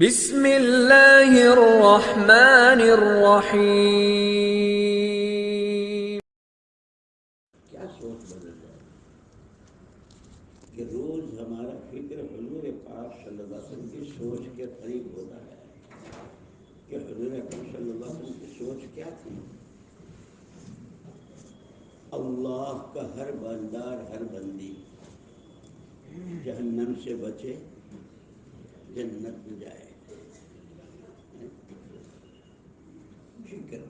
بسم اللہ الرحمن الرحیم۔ کیا سوچ بدل جائے کہ روز ہمارا فکر حضور پاک صلی اللہ علیہ وسلم کی سوچ کے قریب ہوتا ہے کہ حضور اکرم صلی اللہ علیہ وسلم کی سوچ کیا تھی۔ اللہ کا ہر بندار ہر بندی جہنم سے بچے، جنت میں جائے۔ فکر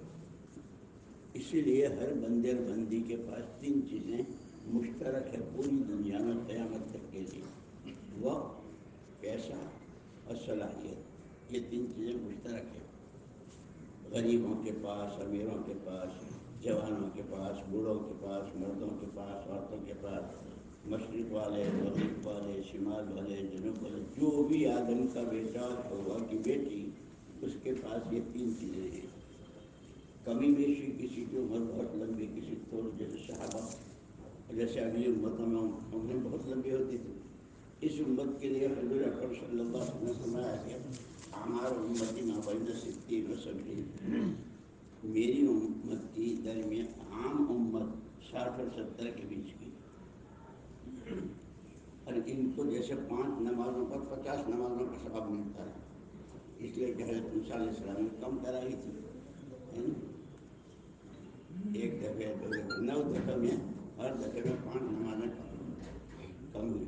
اسی لیے ہر بندے اور بندی کے پاس تین چیزیں مشترک ہے پوری دنیا میں قیامت تک کے لیے: وقت، پیسہ اور صلاحیت۔ یہ تین چیزیں مشترک ہیں غریبوں کے پاس، امیروں کے پاس، جوانوں کے پاس، بوڑھوں کے پاس، مردوں کے پاس، عورتوں کے پاس، مشرق والے، مغرب والے، شمال والے، جنوب والے، جو بھی آدم کا بیٹا ہوا کی بیٹی، اس کے پاس یہ تین چیزیں ہیں۔ کمی بیشی، کسی کی عمر بہت لمبی، کسی تھوڑی، جیسے صحابہ، جیسے اگلی امتوں میں عمریں بہت لمبی ہوتی تھی۔ اس امت کے لیے حضور اکرم صلی اللہ علیہ وسلم نے فرمایا کہ اعمار امتی ما بین 60 و 70، میری امت کی درمیان عام امت 60 اور 70 کے بیچ کی، اور ان کو جیسے 5 نمازوں پر 50 نمازوں کا ثواب ملتا ہے، اس لیے کہ حضرت موسیٰ علیہ السلام نے کم کرائی تھی، ایک دفعہ 9 دفعہ میں، ہر دفعہ میں 5 نمازیں کم ہوئی۔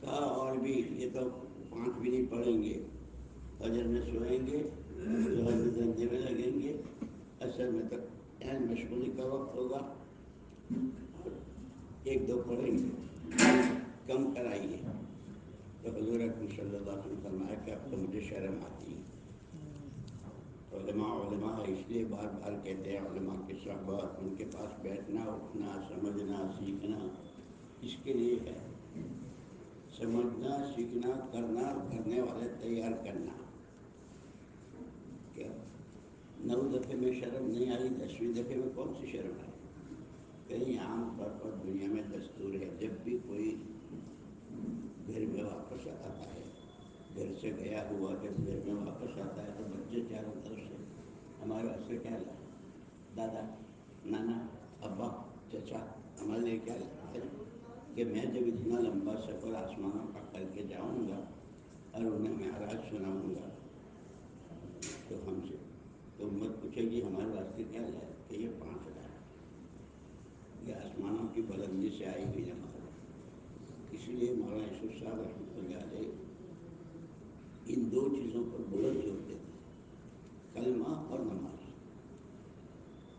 کہا اور بھی یہ تو 5 بھی نہیں پڑھیں گے، فجر میں سوئیں گے، ظہر میں دھندے میں لگیں گے، عصر میں تو مشغولی کا وقت ہوگا، ایک دو پڑھیں گے، کم کرائیے۔ تو حضور اکرم صلی اللہ علیہ وسلم فرمایا کہ اب تو مجھے شرم آتی ہے۔ علماء اس لیے بار بار کہتے ہیں، علماء کی صحبت، ان کے پاس بیٹھنا، اٹھنا، سمجھنا، سیکھنا، اس کے لیے ہے۔ سمجھنا، سیکھنا، کرنا، کرنے والے تیار کرنا۔ کیا 9 دفعے میں شرم نہیں آئی، 10ویں دفعے میں کون سی شرم آئی؟ کہیں عام طور پر دنیا میں دستور ہے، جب بھی کوئی گھر میں واپس آتا ہے، گھر سے گیا ہوا جب گھر میں واپس آتا ہے تو بچے چاروں طرف سے ہمارے واسطے کیا لائے؟ دادا، نانا، ابا، چچا، ہمارے لیے کیا لائے؟ کہ میں جب اتنا لمبا سفر آسمانوں کا کر کے جاؤں گا اور انہیں معراج سناؤں گا تو ہم سے تو امت پوچھے گی ہمارے واسطے کیا لائے؟ کہ یہ 5 ہزار، یہ آسمانوں کی بلندی سے آئی ہوئی نماز۔ اس لیے مولانا یوسف صاحب رحمۃ اللہ علیہ ان 2 چیزوں پر بہت زور دیتے ہیں، کلمہ اور نماز۔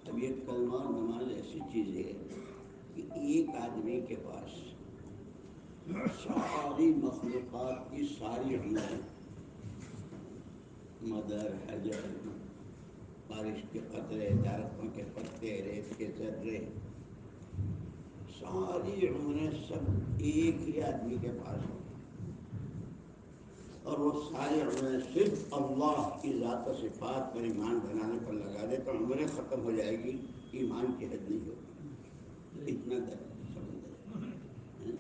اب یہ کلمہ اور نماز ایسی چیز ہے کہ ایک آدمی کے پاس ساری مخلوقات کی ساری عمریں، مدر، حجر، بارش کے قطرے، درختوں کے پتے، ریت کے ذرے، ساری عمریں سب ایک ہی آدمی کے پاس ہیں، اور وہ ساری عمریں صرف اللہ کی ذات و صفات پر ایمان بنانے پر لگا دے تو عمریں ختم ہو جائے گی، ایمان کی حد نہیں ہوگی۔ اتنا سمندر ہے،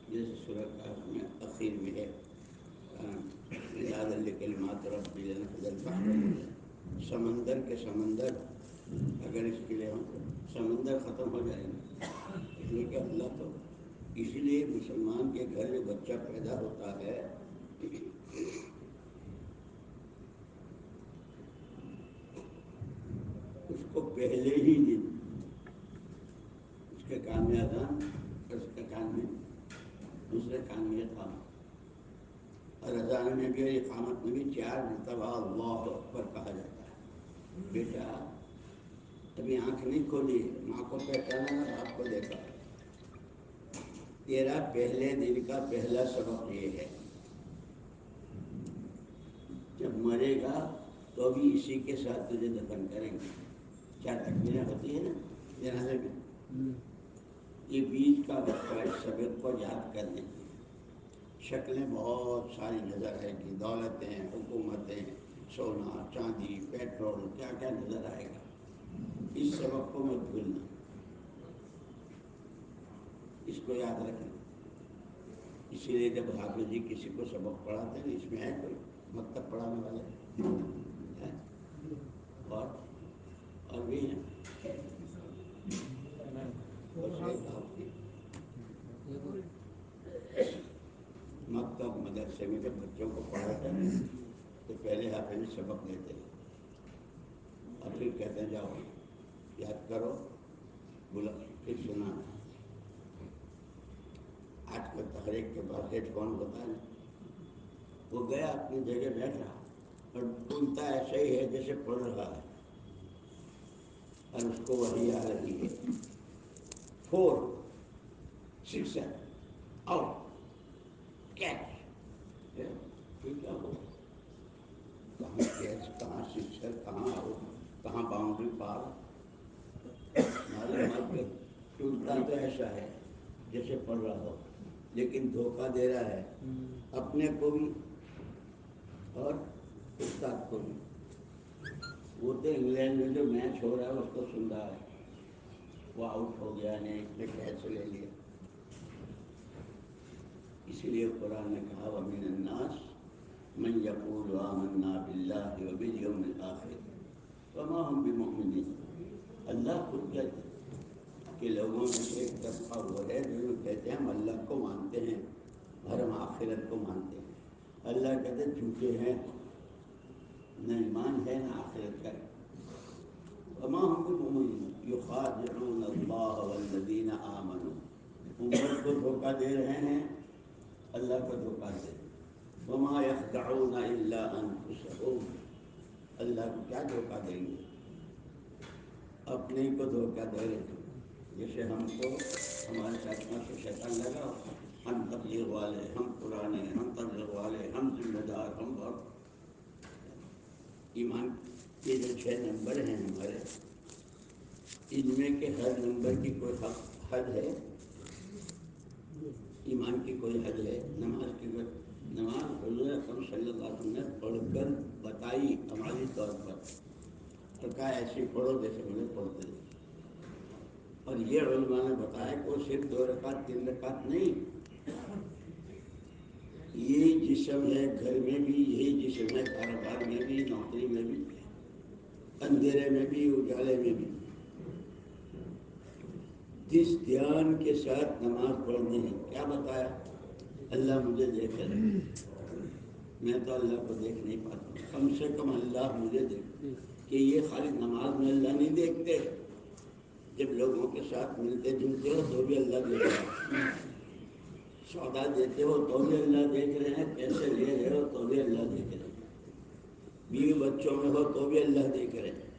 جیسے سورۃ کہف میں اخیر میں ہے، کلمات ربی لنفذ البحر، سمندر کے سمندر اگر اس کے لیے ہوں تو سمندر ختم ہو جائیں گے، اس لیے کہ اللہ تو، اسی لیے مسلمان کے گھر جو بچہ پیدا ہوتا ہے اس کو پہلے ہی دن اس کے کان میں اذان، اس کے کان میں دوسرے کان میں اقامت، اور اذان میں بھی اور اقامت میں بھی 4 مرتبہ اللہ اکبر کہا جاتا ہے۔ بیٹا ابھی آنکھ نہیں کھولی، ماں کو پہچانا نہ، باپ کو دیکھا، تیرا پہلے دن کا پہلا سبق یہ ہے، جب مرے گا تو بھی اسی کے ساتھ تجھے دفن کریں گے۔ 4 تکبیریں ہوتی ہیں نا جنازے میں، یہ بیچ کا وقت ہے سبق کو یاد کرنے کی۔ شکلیں بہت ساری نظر آئے گی، دولتیں، حکومتیں، سونا، چاندی، پیٹرول، کیا کیا نظر آئے گا۔ اس سبق کو مت بھولنا، اس کو یاد رکھنا۔ اسی لیے جب حافظ جی کسی کو سبق پڑھاتے ہیں اس میں ہے کوئی مکتب پڑھانے والے ہیں اور بھی ہیں مکتب مدرسے میں جب بچوں کو پڑھاتے ہیں تو پہلے حافظ سبق لیتے ہیں اور پھر کہتے ہیں جاؤ یاد کرو بولا پھر سنا. آج کل تحریک کے بعد ہیڈ فون ہوتا ہے وہ گیا اپنی جگہ بیٹھا اور سنتا ایسا ہی ہے جیسے پڑھ رہا ہے اور اس کو وحی آ رہی ہے 4 6 آؤٹ کیچ کیا ہو کہاں کیچ کہاں سکسر کہاں آؤٹ کہاں باؤنڈری پار ٹوٹتا تو ایسا ہے جیسے پڑھ رہا ہو لیکن دھوکہ دے رہا ہے اپنے کو بھی اور استاد کو بھی. وہ تو انگلینڈ میں جو میچ ہو رہا ہے اس کو سن رہا ہے وہ آؤٹ ہو گیا ہے اس نے کیچ لے لیا. اسی لیے قرآن نے کہا وَمِنَ النَّاسِ مَن يَقُولُ آمَنَّا بِاللَّهِ وَبِالْيَوْمِ الْآخِرِ وَمَا هُمْ بِمُؤْمِنِينَ. اللہ خود کہتے ہیں کہ لوگوں میں سے ایک طبقہ وہ ہے جو کہتے ہیں ہم اللہ کو مانتے ہیں اور ہم آخرت کو مانتے ہیں. اللہ کہتے ہیں جھوٹے ہیں نہ ایمان ہے نہ آخرت ہے. وَمَا هُمْ بِمُؤْمِنِينَ يُخَادِعُونَ اللَّهَ وَالَّذِينَ آمَنُوا. امت کو دھوکہ دے رہے ہیں اللہ کو دھوکہ دے. وَمَا يَخْدَعُونَ إِلَّا أَنفُسَهُمْ. اللہ کو کیا دھوکہ دیں گے اپنے کو دھوکہ دے رہے ہیں. جیسے ہم کو ہمارے ساتھ سے شیطان لگا ہم تبلیغ والے ہم پرانے ہم تبلیغ والے ہم ذمہ دار ہم بہت. ایمان کے جو 6 نمبر ہیں ہمارے ان میں کے ہر نمبر کی کوئی حد ہے ایمان کی کوئی حد ہے. نماز کی نماز حضور اکرم صلی اللہ علیہ وسلم نے پڑھ کر بتائی عملی طور پر اور کہا ایسی پڑھو جیسے مجھے پڑھتے تھے. اور یہ علماء نے بتایا کہ وہ صرف 2 رکعت 3 رکعت نہیں یہی جسم ہے گھر میں بھی یہی جسم ہے کاروبار میں بھی نوکری میں بھی اندھیرے میں بھی اجالے میں بھی جس دھیان کے ساتھ نماز پڑھنی ہے. کیا بتایا اللہ مجھے دیکھ رہے میں تو اللہ کو دیکھ نہیں پاتا کم سے کم اللہ مجھے دیکھ. کہ یہ خالی نماز میں اللہ نہیں دیکھتے جب لوگوں کے ساتھ ملتے جلتے ہو تو بھی اللہ دیکھ رہا ہے. سودا دیتے ہو تو بھی اللہ دیکھ رہے ہیں پیسے لے رہے ہو تو بھی اللہ دیکھ رہے ہیں بیوی بچوں میں ہو تو بھی اللہ دیکھ رہے ہیں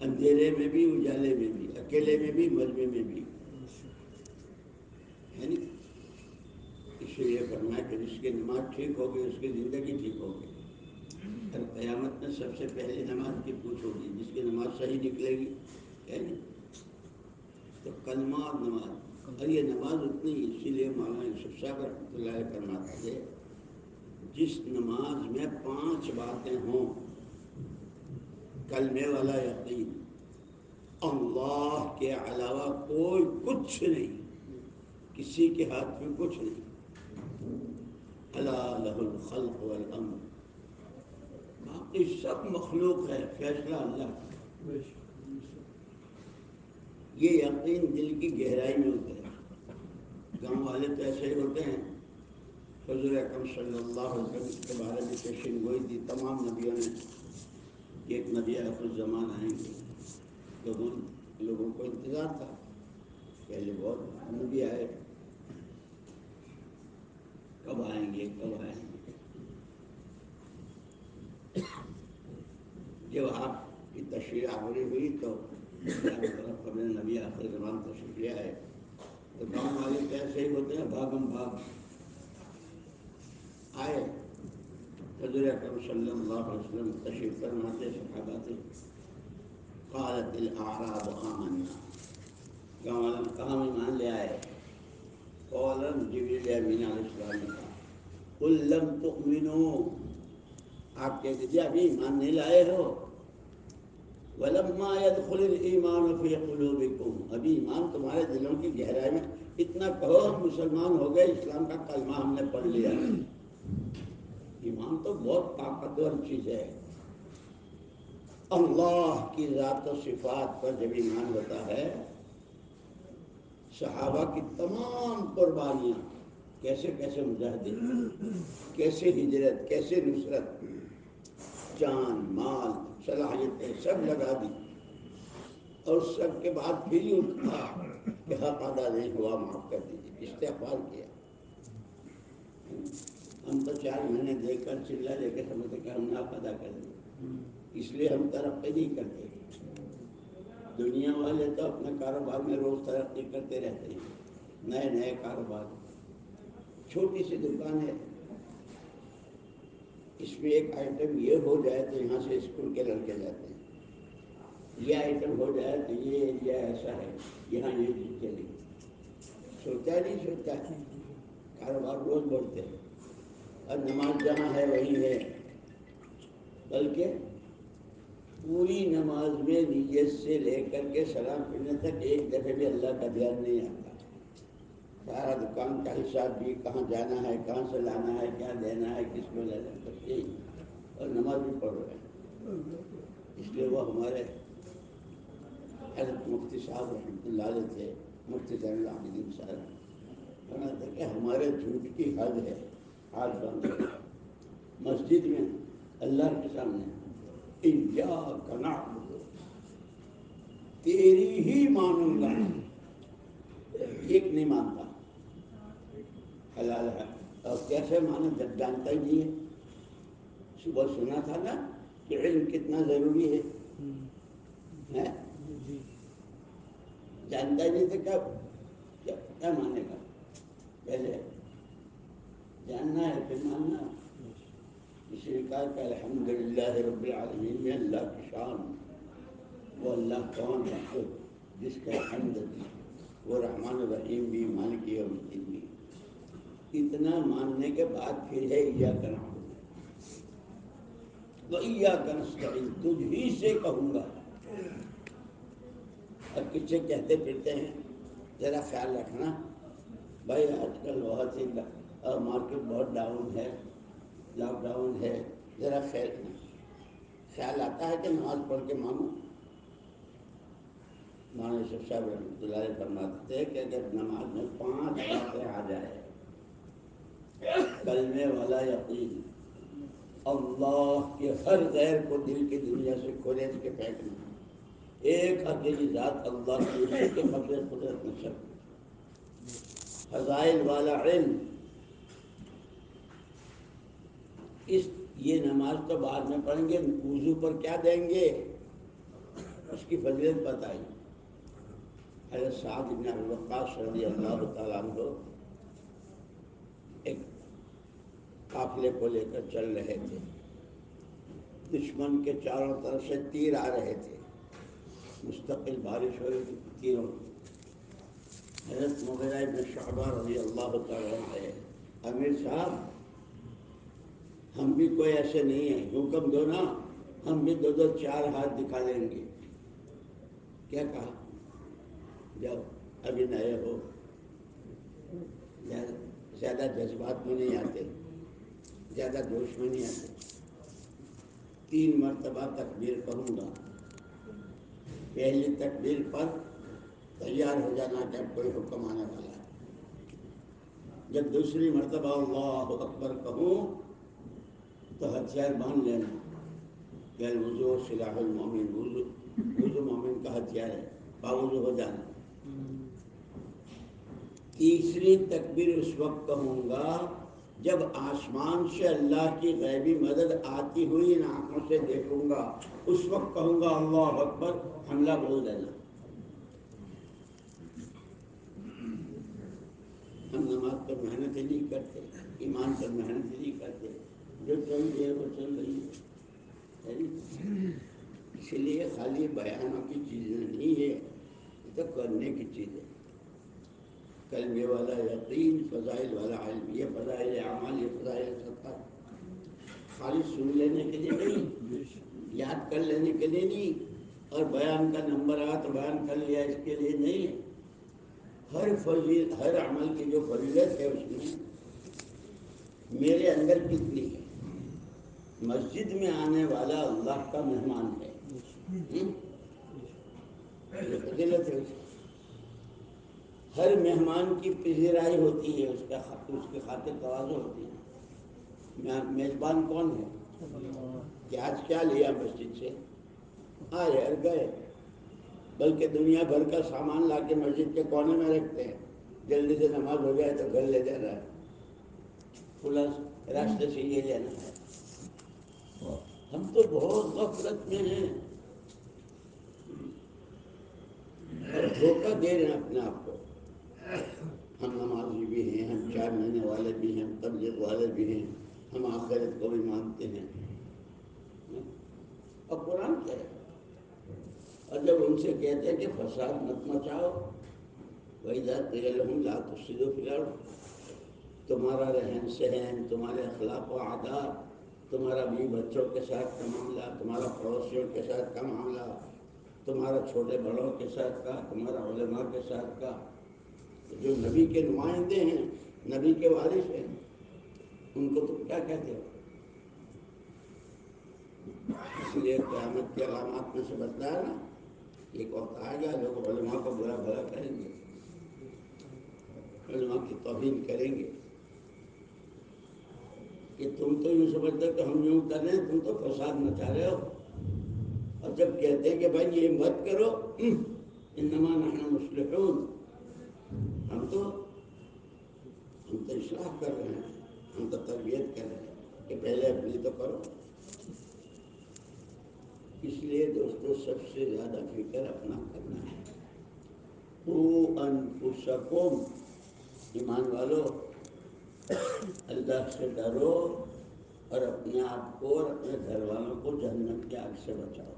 اندھیرے میں بھی اجالے میں بھی اکیلے میں بھی مجمع میں بھی ہے نہیں. اس لیے فرمایا کہ جس کی نماز ٹھیک ہوگی اس کی زندگی ٹھیک ہوگی. اور قیامت میں سب سے پہلی نماز کی پوچھو گی جس کی نماز صحیح نکلے گی ہے نہیں. تو کلمہ اور نماز اور یہ نماز اتنی اسی لیے مولانا یوسف صاحب رحمۃ اللہ علیہ فرماتے تھے جس نماز میں 5 باتیں ہوں کلمے والا یقین اللہ کے علاوہ کوئی کچھ نہیں کسی کے ہاتھ میں کچھ نہیں الا لہ الخلق والامر باقی سب مخلوق ہے فیصلہ اللہ کا. یہ یقین دل کی گہرائی میں اترے. گاؤں والے تو ایسے ہی ہوتے ہیں. حضور اکرم صلی اللہ علیہ وسلم کے بارے میں پیشین گوئی تھی تمام نبیوں نے کہ ایک نبی آخر الزمان آئیں گے. لوگوں کو انتظار تھا پہلے بہت نبی آئے کب آئیں گے کب آئیں گے. جب آپ کی تشریح آوری ہوئی تو خبر نبی آخر زمان تشریف لے آئے تو گاؤں والے کیسے ہی ہوتے ہیں بھاگم بھاگ آئے. حضور اکرم صلی اللہ علیہ وسلم تشریف فرماتے صحابہ سے قالت الاعراب آمنا گاؤں والوں کہاں ایمان لے آئے. فوراً جبریل امین علیہ السلام نے کہا قل لم تؤمنوا آپ کہتے تھے ابھی ایمان نہیں لائے ہو. ولما يدخل الايمان في قلوبكم ابھی ایمان تمہارے دلوں کی گہرائی میں اتنا کہو ہم مسلمان ہو گئے، اسلام کا کلمہ ہم نے پڑھ لیا۔ ایمان تو بہت طاقتور چیز ہے۔ اللہ کی ذات و صفات پر جب ایمان ہوتا ہے، صحابہ کی تمام قربانیاں، کیسے کیسے مجاہدے، کیسے ہجرت، کیسے نصرت، جان مال صلاحیتیں سب لگا دی، اور سب کے بعد پھر یوں کہا کہ حق ادا نہیں ہوا، معاف کر دیجیے، استغفار کیا۔ ہم تو 4 مہینے دیکھ کر چلا لے کے سمجھتے کہ ہم حق ادا کر دیں، اس لیے ہم ترقی نہیں کرتے۔ دنیا والے تو اپنے کاروبار میں روز ترقی کرتے رہتے ہیں، نئے نئے کاروبار۔ چھوٹی سی دکان ہے، اس میں ایک آئٹم یہ ہو جائے تو یہاں سے اسکول کے لڑکے جاتے ہیں، یہ آئٹم ہو جائے تو یہ ایریا ایسا ہے، یہاں یہ چیز چلے گی۔ سوچا نہیں سوچا، کاروبار روز بڑھتے ہیں، اور نماز جہاں ہے وہی ہے، بلکہ پوری نماز میں نیت سے لے کر کے سلام پھرنے تک ایک دفعہ بھی اللہ کا دھیان نہیں آتا۔ سارا دکان کا حساب بھی، کہاں جانا ہے، کہاں سے لانا ہے، کیا دینا ہے، کس کو لینا ہے، بس یہی، اور نماز بھی پڑھ رہے ہیں۔ اس لیے وہ ہمارے حضرت مفتی صاحب رحمۃ اللہ علیہ تھے، مفتی زین العابدین صاحب، فرماتے کہ ہمارے جھوٹ کی حد ہے، آج بند ہے مسجد میں اللہ کے سامنے، ایاک نعبد، تیری ہی مانوں گا، ایک نہیں مانتا، حلال ہے، اور کیسے مانا جب جانتا ہی نہیں ہے۔ صبح سنا تھا نا کہ علم کتنا ضروری ہے، جانتا ہی نہیں تو کیا مانے گا؟ پہلے جاننا ہے پھر ماننا۔ اس لیے کہا کہ الحمدللہ رب العالمین میں اللہ کی شان، وہ اللہ کون ہے جس کا حمد، وہ رحمان الرحیم بھی، مالک یوم الدین بھی۔ اتنا ماننے کے بعد پھر ہے ایاک نعبد و ایاک نستعین، تجھ ہی سے کہوں گا۔ اب کچھ کہتے پھرتے ہیں، ذرا خیال رکھنا بھائی، آج کل بہت ہی مارکیٹ بہت ڈاؤن ہے، لاک ڈاؤن ہے، ذرا خیال آتا ہے کہ نماز پڑھ کے مانگو۔ مولانا یوسف صاحب رحمۃ اللہ علیہ فرماتے ہیں کہ اگر نماز میں 5 باتیں آ جائے، کلمے والا یقین، اللہ کے ہر غیر کو دل کی دنیا سے کھولیج کے پھینکنا، ایک اکیلی ذات اللہ کی، اسی کے قبضے قدرت میں سب، فضائل والا علم، یہ نماز تو بعد میں پڑھیں گے، وضو پر کیا دیں گے اس کی فضیلت بتائی۔ حضرت سعد بن ابی وقاص رضی اللہ تعالیٰ عنہ ایک قافلے کو لے کر چل رہے تھے، دشمن کے چاروں طرف سے تیر آ رہے تھے، مستقل بارش ہو رہی تھی تیروں کی۔ حضرت مغیرہ بن شعبہ رضی اللہ تعالیٰ عنہ، امیر صاحب ہم بھی کوئی ایسے نہیں ہیں، حکم دو نا، ہم بھی 2 4 ہاتھ دکھا لیں گے۔ کیا کہا؟ جاؤ، ابھی نئے ہو، زیادہ جذبات میں نہیں آتے، زیادہ جوش میں نہیں آتے، 3 مرتبہ تکبیر کہوں گا، پہلی تکبیر پر تیار ہو جانا کہ اب کوئی حکم آنے والا ہے۔ جب دوسری مرتبہ اللہ اکبر کہوں تو ہتھیار باندھ لینا، کہ الوضوء سلاح المومن، وضو مومن کا ہتھیار ہے، باوضو ہو جانا۔ تیسری تکبیر اس وقت کہوں گا جب آسمان سے اللہ کی غیبی مدد آتی ہوئی ان آنکھوں سے دیکھوں گا، اس وقت کہوں گا اللہ اکبر، حملہ بول دینا۔ ہم نماز پر محنت ہی نہیں کرتے، ایمان پر محنت ہی نہیں کرتے، جو چل رہی ہے وہ چل رہی ہے۔ اسی لیے خالی بیانوں کی چیزیں نہیں ہے، یہ تو کرنے کی چیز ہے۔ کلمے والا یقین، فضائل والا علم، یہ فضائل اعمال، یہ فضائل صدقات، خالی سن لینے کے لیے نہیں، یاد کر لینے کے لیے نہیں، اور بیان کا نمبر آ تو بیان کر لیا اس کے لیے نہیں، ہر عمل کی جو فضیلت ہے اس میں میرے اندر کتنی ہے. مسجد میں آنے والا اللہ کا مہمان ہے. یہ فضیلت ہے. ہر مہمان کی پذیرائی ہوتی ہے، اس کی خاطر تواضع ہوتی ہے. میزبان کون ہے؟ کہ آج کیا لیا مسجد سے؟ آئے اور گئے. بلکہ دنیا بھر کا سامان لا کے مسجد کے کونے میں رکھتے ہیں. جلدی سے نماز ہو جائے تو گھر لے جانا ہے، کھلا راستے سے یہ لینا ہے. ہم تو بہت غفلت میں ہیں اور دھوکہ دے رہے ہیں اپنے آپ کو. ہم نمازی بھی ہیں، ہم 4 مہینے والے بھی ہیں، ہم تبلیغ والے بھی ہیں، ہم آخرت کو بھی مانتے ہیں. اور قرآن کیا ہے؟ اور جب ان سے کہتے ہیں کہ فساد مت مچاؤ، وَإِذَا قِيلَ لَهُمْ لَا تُفْسِدُوا فِي الْأَرْضِ، تمہارا رہن سہن، تمہارے اخلاق و عادات، تمہارا بیوی بچوں کے ساتھ کا معاملہ، تمہارا پڑوسیوں کے ساتھ کا معاملہ، تمہارا چھوٹے بڑوں کے ساتھ کا، تمہارا علماء کے ساتھ کا. جو نبی کے نمائندے ہیں، نبی کے وارث ہیں، ان کو تم کیا کہتے ہو؟ اس لیے قیامت کی علامات میں سے بتلایا نا، ایک وقت آئے گا لوگ علماء کو برا بھلا کہیں گے، علماء کی توہین کریں گے کہ تم تو یوں سمجھتے کہ ہم یوں کر رہے ہیں، تم تو فساد مچا رہے ہو. اور جب کہتے ہیں کہ بھائی یہ مت کرو، انما نحن مصلحون، ہم تو اصلاح کر رہے ہیں، ہم تو تربیت کر رہے ہیں کہ پہلے اپنی تو کرو. اس لیے دوستو سب سے زیادہ فکر اپنا کرنا ہے. قُوا أَنفُسَكُمْ، ایمان والو اللہ سے ڈرو اور اپنے آپ کو اور اپنے گھر والوں کو جہنم کی آگ سے بچاؤ.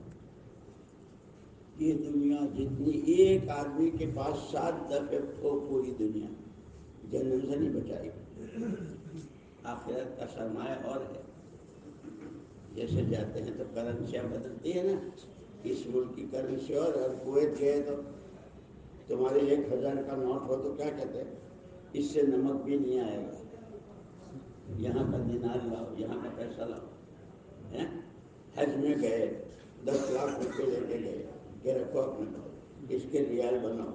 یہ دنیا جتنی ایک آدمی کے پاس 7 دفعے ہو پوری دنیا جہنم سے نہیں بچائے گی. آخرت کا سرمایہ اور ہے. جیسے جاتے ہیں تو کرنسیاں بدلتی ہیں نا، اس ملک کی کرنسی اور کویت گئے تو تمہارے 1000 کا نوٹ ہو تو کیا کہتے ہیں؟ اس سے نمک بھی نہیں آئے گا. یہاں کا دینار لاؤ، یہاں کا پیسہ لاؤ. حج میں گئے 10 لاکھ روپے لے کے گئے کہ رکھو اپنے پاس، اس کے ریال بناؤ.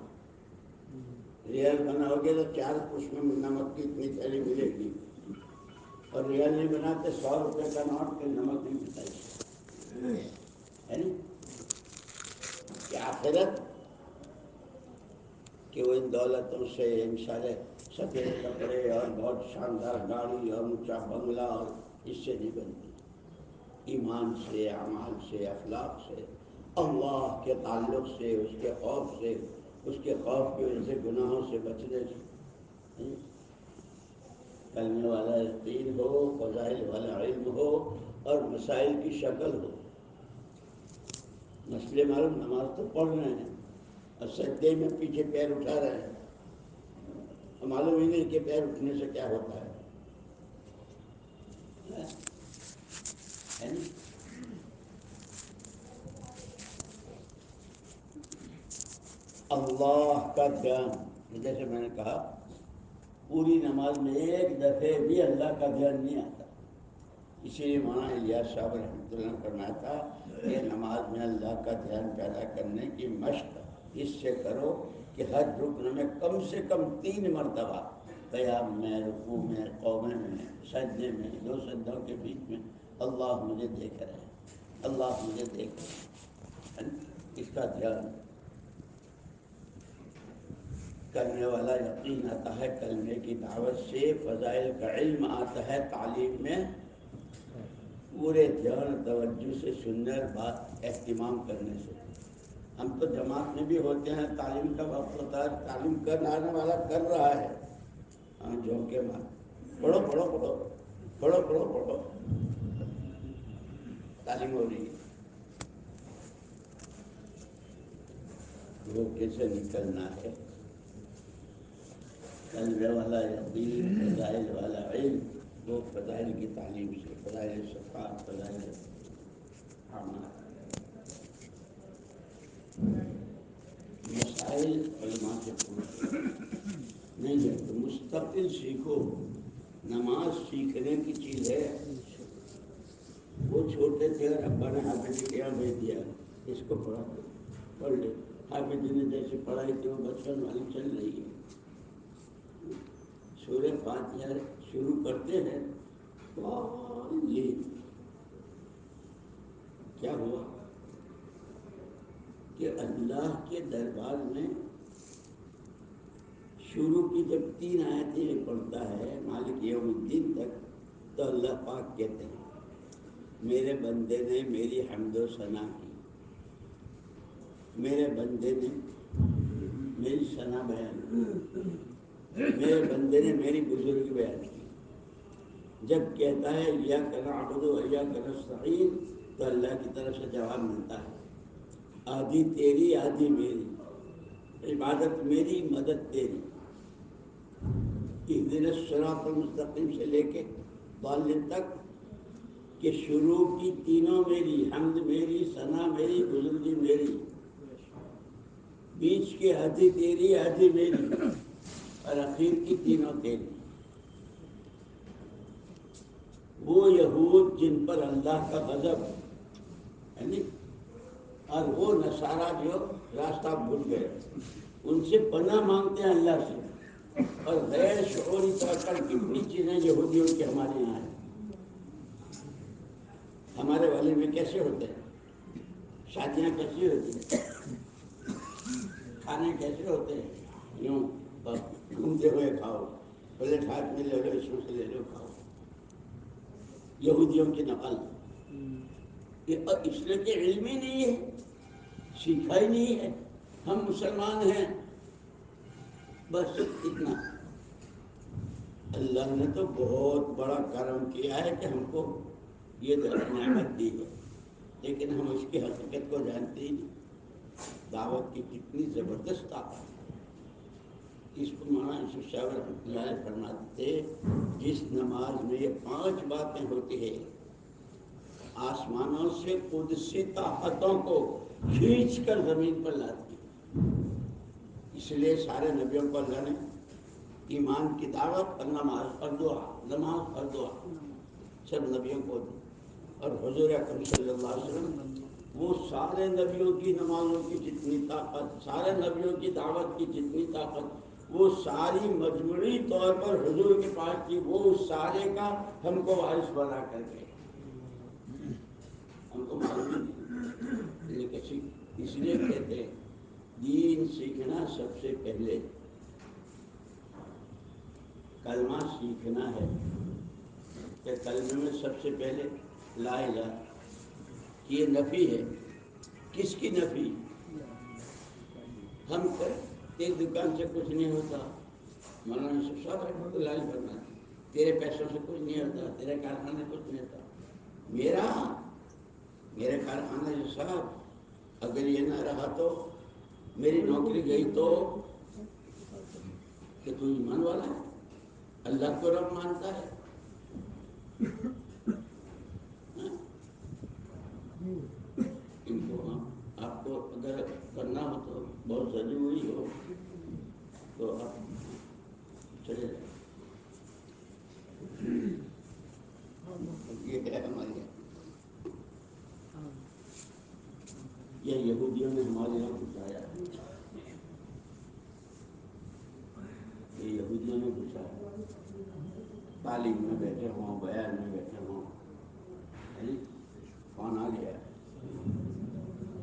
ریال بناؤ گے تو 4 پوش میں نمک کی اتنی تھیلی ملے گی. اور ریال نہیں بناتے 100 روپے کا نوٹ کے نمک نہیں ملتا ہے نا. کہ آخرت کہ وہ ان دولتوں سے انشاءاللہ سفید کپڑے اور بہت شاندار گاڑی اور اونچا بنگلہ اور اس سے نہیں بنتی. ایمان سے، اعمال سے، اخلاق سے، اللہ کے تعلق سے، اس کے خوف سے، اس کے خوف کی وجہ سے گناہوں سے بچنے سے. کلمے والا یقین ہو، فضائل والا علم ہو اور مسائل کی شکل ہو. مسئلے معلوم، نماز تو پڑھ رہے ہیں اور سجدے میں پیچھے پیر اٹھا رہے ہیں، معلوم ہی نہیں کہ پیر اٹھنے سے کیا ہوتا ہے. اللہ کا دھیان، جیسے میں نے کہا پوری نماز میں ایک دفعے بھی اللہ کا دھیان نہیں آتا. اسی لیے مولانا الیاس صاحب رحمۃ اللہ نے فرمایا تھا کہ نماز میں اللہ کا دھیان پیدا کرنے کی مشق اس سے کرو کہ ہر رکن میں کم سے کم 3 مرتبہ، قیام میں، رکوع میں، قومے میں، سجدے میں، 2 سجدوں کے بیچ میں اللہ مجھے دیکھ رہے ہیں، اللہ مجھے دیکھ رہے ہیں. اس کا دھیان کرنے والا یقین آتا ہے کلمے کی دعوت سے، فضائل کا علم آتا ہے تعلیم میں، پورے دھیان توجہ سے سننے اور بات اہتمام کرنے سے. ہم تو جماعت میں بھی ہوتے ہیں، تعلیم کا وقت ہوتا ہے، تعلیم کرنے والا کر رہا ہے، ہم جھونکے مار پڑھو پڑھو پڑھو پڑھو پڑھو پڑھو، تعلیم ہو رہی ہے. وہ کیسے نکلنا ہے؟ کلمے والا یقین، فضائل والا علم، وہ فضائل کی تعلیم سے، فضائل صفات، فضائل اعمال. مسائل علماء سے پوچھتے نہیں ہے تو مستقل سیکھو. نماز سیکھنے کی چیز ہے. وہ چھوٹے تھے اور ابا نے حافظ کے یہاں بھیج دیا, اس کو پڑھا دو, پڑھ لے. حافظ نے جیسے پڑھائی تھی وہ بچپن والی چل رہی ہے. سورہ فاتحہ شروع کرتے ہیں یہ کیا ہوا کہ اللہ کے دربار میں شروع کی جب 3 آیتیں پڑھتا ہے مالک یوم الدین تک, تو اللہ پاک کہتے ہیں میرے بندے نے میری حمد و ثنا کی, میرے بندے نے میری ثنا بیان کی, میرے بندے نے میری بزرگی بیان کی. جب کہتا ہے ایاک نعبد و ایاک نستعین, تو اللہ کی طرف سے جواب ملتا ہے آدھی تیری آدھی میری, عبادت میری مدد تیری. اہدنا الصراط المستقیم سے لے کے ضالین تک کہ شروع کی تینوں میری, حمد میری, ثنا میری, بزرگی میری. بیچ کی آدھی تیری آدھی میری, اور اخیر کی تینوں تیری. وہ یہود جن پر اللہ کا غضب ہے, اور وہ نصارہ جو راستہ بھول گئے, ان سے پناہ مانگتے ہیں اللہ سے. اور غیر شعوری طور پر کتنی چیزیں یہودیوں کی ہمارے یہاں ہیں. ہمارے والے میں کیسے ہوتے ہیں, شادیاں کیسی ہوتی ہیں, کھانے کیسے ہوتے ہیں, یوں گھومتے ہوئے کھاؤ, پلیٹ ہاتھ میں لے لو, اس میں سے لے لو کھاؤ. یہودیوں کی نقل. اس لیے کہ علم ہی نہیں ہے, سیکھا ہی نہیں ہے. ہم مسلمان ہیں بس اتنا. اللہ نے تو بہت بڑا کرم کیا ہے کہ ہم کو یہ نعمت دی ہے, لیکن ہم اس کی حقیقت کو جانتے ہی نہیں. دعوت کی کتنی زبردست طاقت ہے. اس کو مولانا یوسف صاحب رحمۃ اللہ علیہ فرماتے تھے, جس نماز میں یہ 5 باتیں ہوتی ہیں, آسمانوں سے قدسی طاقتوں کو کھینچ کر زمین پر لاتی ہے. اس لیے سارے نبیوں کو اللہ نے ایمان کی دعوت اور نماز اور دعا, نماز اور دعا سب نبیوں کو دی. اور حضور اکرم صلی اللہ علیہ وسلم وہ سارے نبیوں کی نمازوں کی جتنی طاقت, سارے نبیوں کی دعوت کی جتنی طاقت, وہ ساری مجموعی طور پر حضور کے پاس تھی. وہ سارے کا ہم کو وارث بنا کر کے ہم کو معلوم نہیں. اس لیے کہتے ہیں دین سیکھنا سب سے پہلے کلمہ سیکھنا ہے. کہ کلمے میں سب سے پہلے لا الہ, یہ نفی ہے. کس کی نفی؟ ہم پر ایک دکان سے کچھ نہیں ہوتا, مولانا یوسف صاحب رحمۃ اللہ علیہ فرماتے تیرے پیسوں سے کچھ نہیں ہوتا, تیرے کارخانے سے کچھ نہیں ہوتا. میرے کارخانہ جو صاحب اگر یہ نہ رہا تو, میری نوکری گئی تو, کہ تو ایمان والا ہے, اللہ کو رب مانتا ہے. ان کو آپ کو اگر کرنا ہو تو بہت ضروری ہو تو آپ چلے جائیں. یہ ہے ہمارے یہ یہودیوں نے ہمارے یہاں گھسایا ہے, یہ یہودیوں نے گھسایا. تعلیم میں بیٹھے ہوں, بیان میں بیٹھے ہوں, کون آ گیا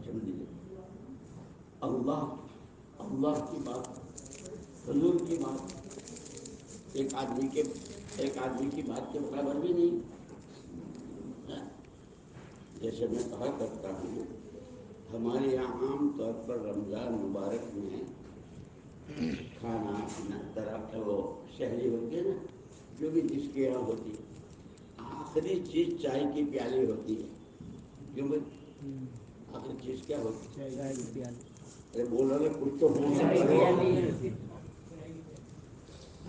سمجھیے. اللہ کی بات, حضور کی بات ایک آدمی کی بات کے برابر بھی نہیں. جیسے میں کہا کرتا ہوں, ہمارے یہاں عام طور پر رمضان مبارک میں کھانا پینا طرح وہ شہری ہوتی ہے نا, جو بھی جس کے یہاں ہوتی ہے, آخری چیز چائے کی پیالی ہوتی ہے. کیوں بھائی آخری چیز کیا ہوتی ہے؟ چائے کی پیالی. ارے بول رہے کچھ تو ہونا.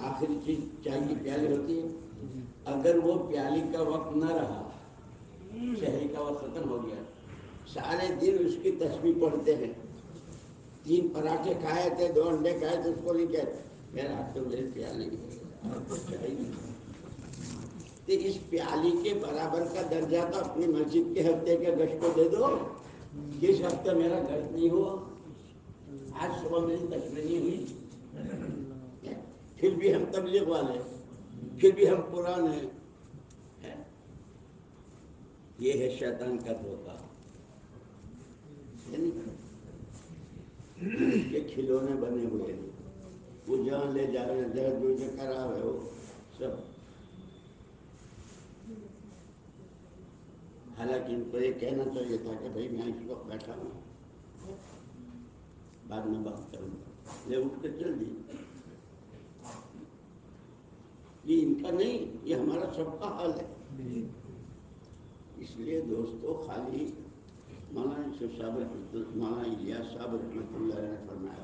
آخری چیز چائے کی پیالی ہوتی ہے. اگر وہ پیالی کا وقت نہ رہا, شہری کا وقت ختم ہو گیا, سارے دن اس کی تسبیح پڑھتے ہیں. 3 پراٹھے کھائے تھے, 2 انڈے کھائے تھے, اس کو نہیں کہتے, پھر آپ تو میرے پیالے آپ کو چاہیے تو اس پیالی کے برابر کا درجہ تو اپنی مسجد کے ہفتے کے گشت کو دے دو. کس ہفتے میرا گشت نہیں ہوا؟ آج صبح میری تشریح نہیں ہوئی، پھر بھی ہم تبلیغ والے، پھر بھی ہم قرآن ہیں. یہ ہے شیطان کا دھوکہ. کے کھلونے بنے ہوئے ہیں، وہ جہاں لے جا رہے ہیں جہاں جو کرا ہے وہ سب. حالانکہ ان کو یہ کہنا چاہیے تھا کہ بھائی میں اس وقت بیٹھا ہوں، بعد میں بات کروں گا، لے اٹھ کے چل دی. یہ ان کا نہیں، یہ ہمارا سب کا حال ہے. اس لیے دوستو خالی مولانا یوسف صاحب مولانا الیاس صاحب رحمۃ اللہ علیہ نے فرمایا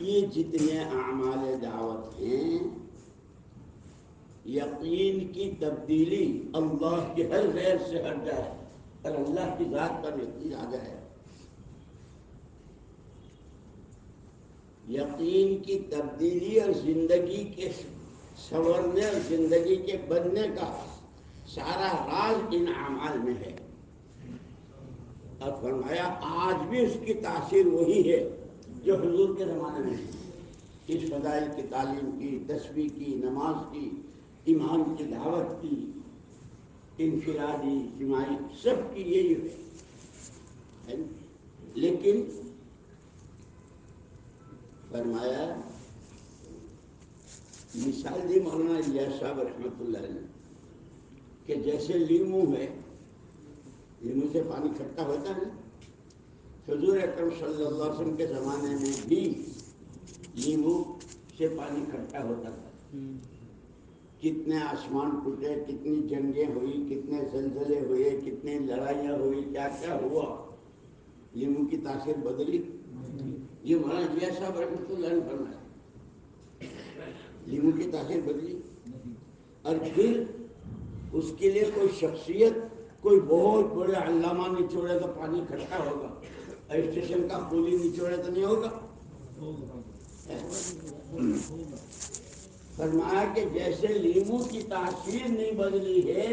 یہ جتنے اعمال دعوت ہیں یقین کی تبدیلی اللہ کے ہر غیر سے ہٹ جائے اور اللہ کی ذات پر یقین آ جائے. یقین کی تبدیلی اور زندگی کے سنورنے اور زندگی کے بننے کا سارا راز ان اعمال میں ہے. اور فرمایا آج بھی اس کی تاثیر وہی ہے جو حضور کے زمانے میں ہے. اس فضائل کی تعلیم کی، تسبیح کی، نماز کی، ایمان کی دعوت کی، انفرادی اجتماعی سب کی یہی ہے. لیکن فرمایا مثال دی مولانا الیاس صاحب رحمۃ اللہ علیہ کہ جیسے لیمو ہے، لیمو سے پانی کھٹا ہوتا ہے. حضور اکرم صلی اللہ علیہ وسلم کے زمانے میں بھی لیمو سے پانی کھٹا ہوتا تھا. کتنے آسمان ٹوٹے، کتنی جنگیں ہوئی، کتنے زلزلے ہوئے، کتنی لڑائیاں ہوئی، کیا کیا ہوا. لیمو کی تاثیر بدلی. یہ مولانا الیاس صاحب رحمۃ اللہ نے فرمایا لیمو کی تاثیر بدلی. اور پھر اس کے لیے کوئی شخصیت، کوئی بہت بڑے علامہ نچوڑے تو پانی کھٹا ہوگا، اسٹیشن کا کولی نچوڑے تو نہیں ہوگا. فرمایا کہ جیسے لیمو کی تاثیر نہیں بدلی ہے،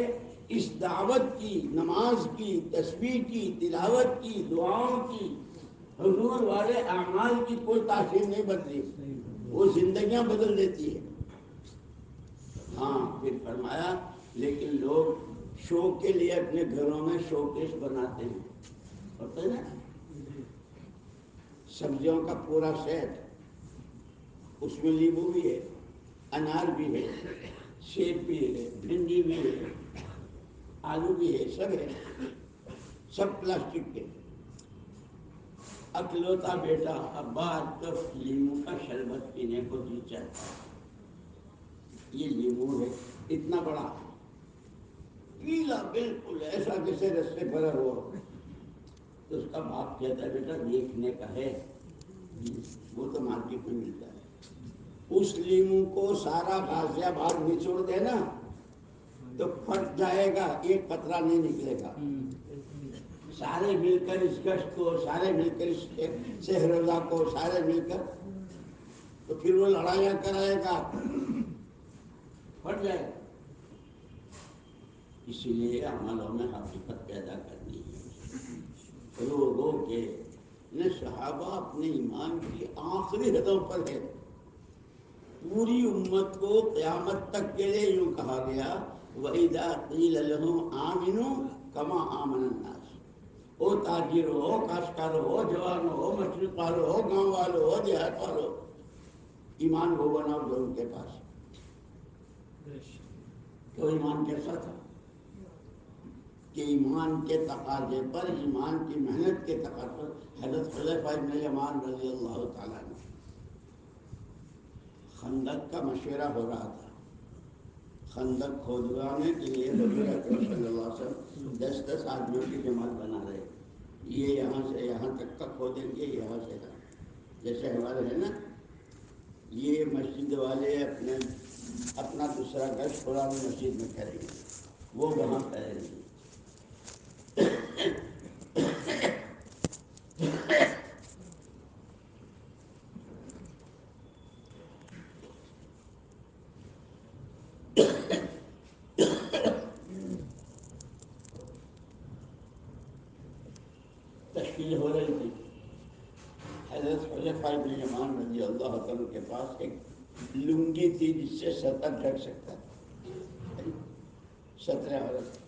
اس دعوت کی، نماز کی، تسبیح کی، تلاوت کی، دعاؤں کی، حضور والے اعمال کی کوئی تاثیر نہیں بدلی. وہ زندگیاں بدل دیتی ہے. ہاں پھر فرمایا لیکن لوگ شو کے لیے اپنے گھروں میں شو کیس بناتے ہیں، ہوتا ہے نا، سبزیوں کا پورا سیٹ، اس میں لیمو بھی ہے، انار بھی ہے، سیب بھی ہے، بھنڈی بھی ہے، آلو بھی ہے، سب ہے، سب پلاسٹک کے. اکلوتا بیٹا ابا تو لیمو کا شربت پینے کو جی چاہتا ہے. یہ لیمو ہے اتنا بڑا، پیلا بالکل ایسا جیسے رستے بھرا ہوا. تو اس کا باپ کہتا ہے بیٹا دیکھنے کا ہے، وہ تو مارکیٹ میں ملتا ہے. اس لیمو کو سارا غازی آباد نچوڑ دے نا تو پھٹ جائے گا، ایک قطرہ نہیں نکلے گا. سارے مل کر اس گشت کو، سارے مل کر اس شہروزہ کو، سارے مل کر تو پھر وہ لڑائیاں کرائے گا، پھٹ جائے گا. اسی لیے عملوں میں حقیقت پیدا کرنی ہے. رو رو کے نے صحابہ اپنے ایمان کی آخری حدوں پر ہے. پوری امت کو قیامت تک کے لیے یوں کہا گیا وَإِذَا قِيلَ لَهُمْ آمِنُوا كَمَا آمَنَ النَّاسُ. وہ تاجر ہو، کاشتکار ہو، جوان ہو، مچھلی پالو ہو، گاؤں والو ہو، دیہات والو، ایمان وہ بناؤ جو ان کے پاس. تو ایمان کیسا تھا کہ ایمان کے تقاضے پر، ایمان کی محنت کے تقاضے پر حضرت حذیفہ بن یمان رضی اللہ تعالیٰ عنہ خندق کا مشورہ ہو رہا تھا. خندق کھودوانے کے لیے حضور اکرم صلی اللہ علیہ وسلم 10 آدمیوں کی جماعت بنا رہے. یہ یہاں سے یہاں تک کا کھودیں گے، یہاں سے جیسے ہمارے ہیں نا، یہ مسجد والے اپنا دوسرا گشت قرآن مسجد میں کریں گے، وہ وہاں کریں گے. اللہ علیہ وسلم کے پاس ایک لنگی تھی جس سے سطر ڈھک سکتا تھا، 17 عورت،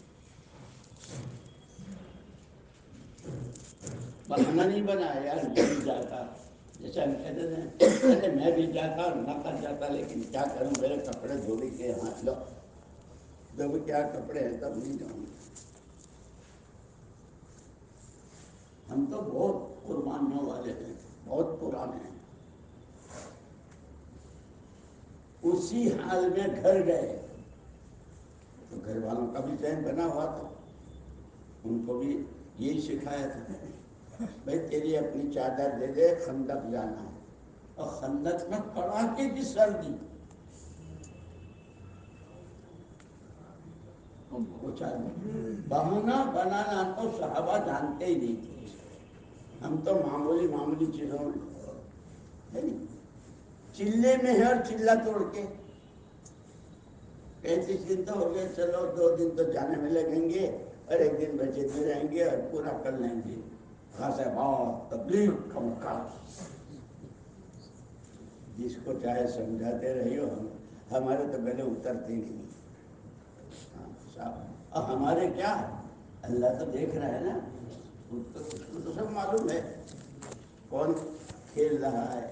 بہانہ نہیں بنا یار میں بھی جاتا، جیسے ہم کہتے تھے ارے میں بھی جاتا نہ کر جاتا، لیکن کیا کروں میرے کپڑے دھوبی کے ہاتھ لو، جب کیا کپڑے ہیں تب نہیں جاؤں گا۔ ہم تو بہت قربانیوں والے ہیں، بہت پرانے ہیں۔ اسی حال میں گھر گئے تو گھر والوں کا بھی ذہن بنا ہوا تھا، ان کو بھی یہی سکھایا تھا، بھائی تیری اپنی چادر دے دے، خندق جانا ہے، اور خندق میں کڑاکے کی سردی، بہانہ بنانا تو صحابہ جانتے ہی نہیں تھے، ہم تو معمولی چیزوں میں چلے میں ہے اور چلہ توڑ کے 35 دن تو ہو گئے، چلو 2 دن تو جانے میں لگیں گے اور 1 دن بچے میں رہیں گے اور پورا کر لیں گے، خاصا بہت تبلیغ کا موقع، جس کو چاہے سمجھاتے رہیو، ہمارے تو گلے اترتے نہیں۔ اب ہمارے کیا، اللہ تو دیکھ رہا ہے نا، اس کو تو سب معلوم ہے کون کھیل رہا ہے،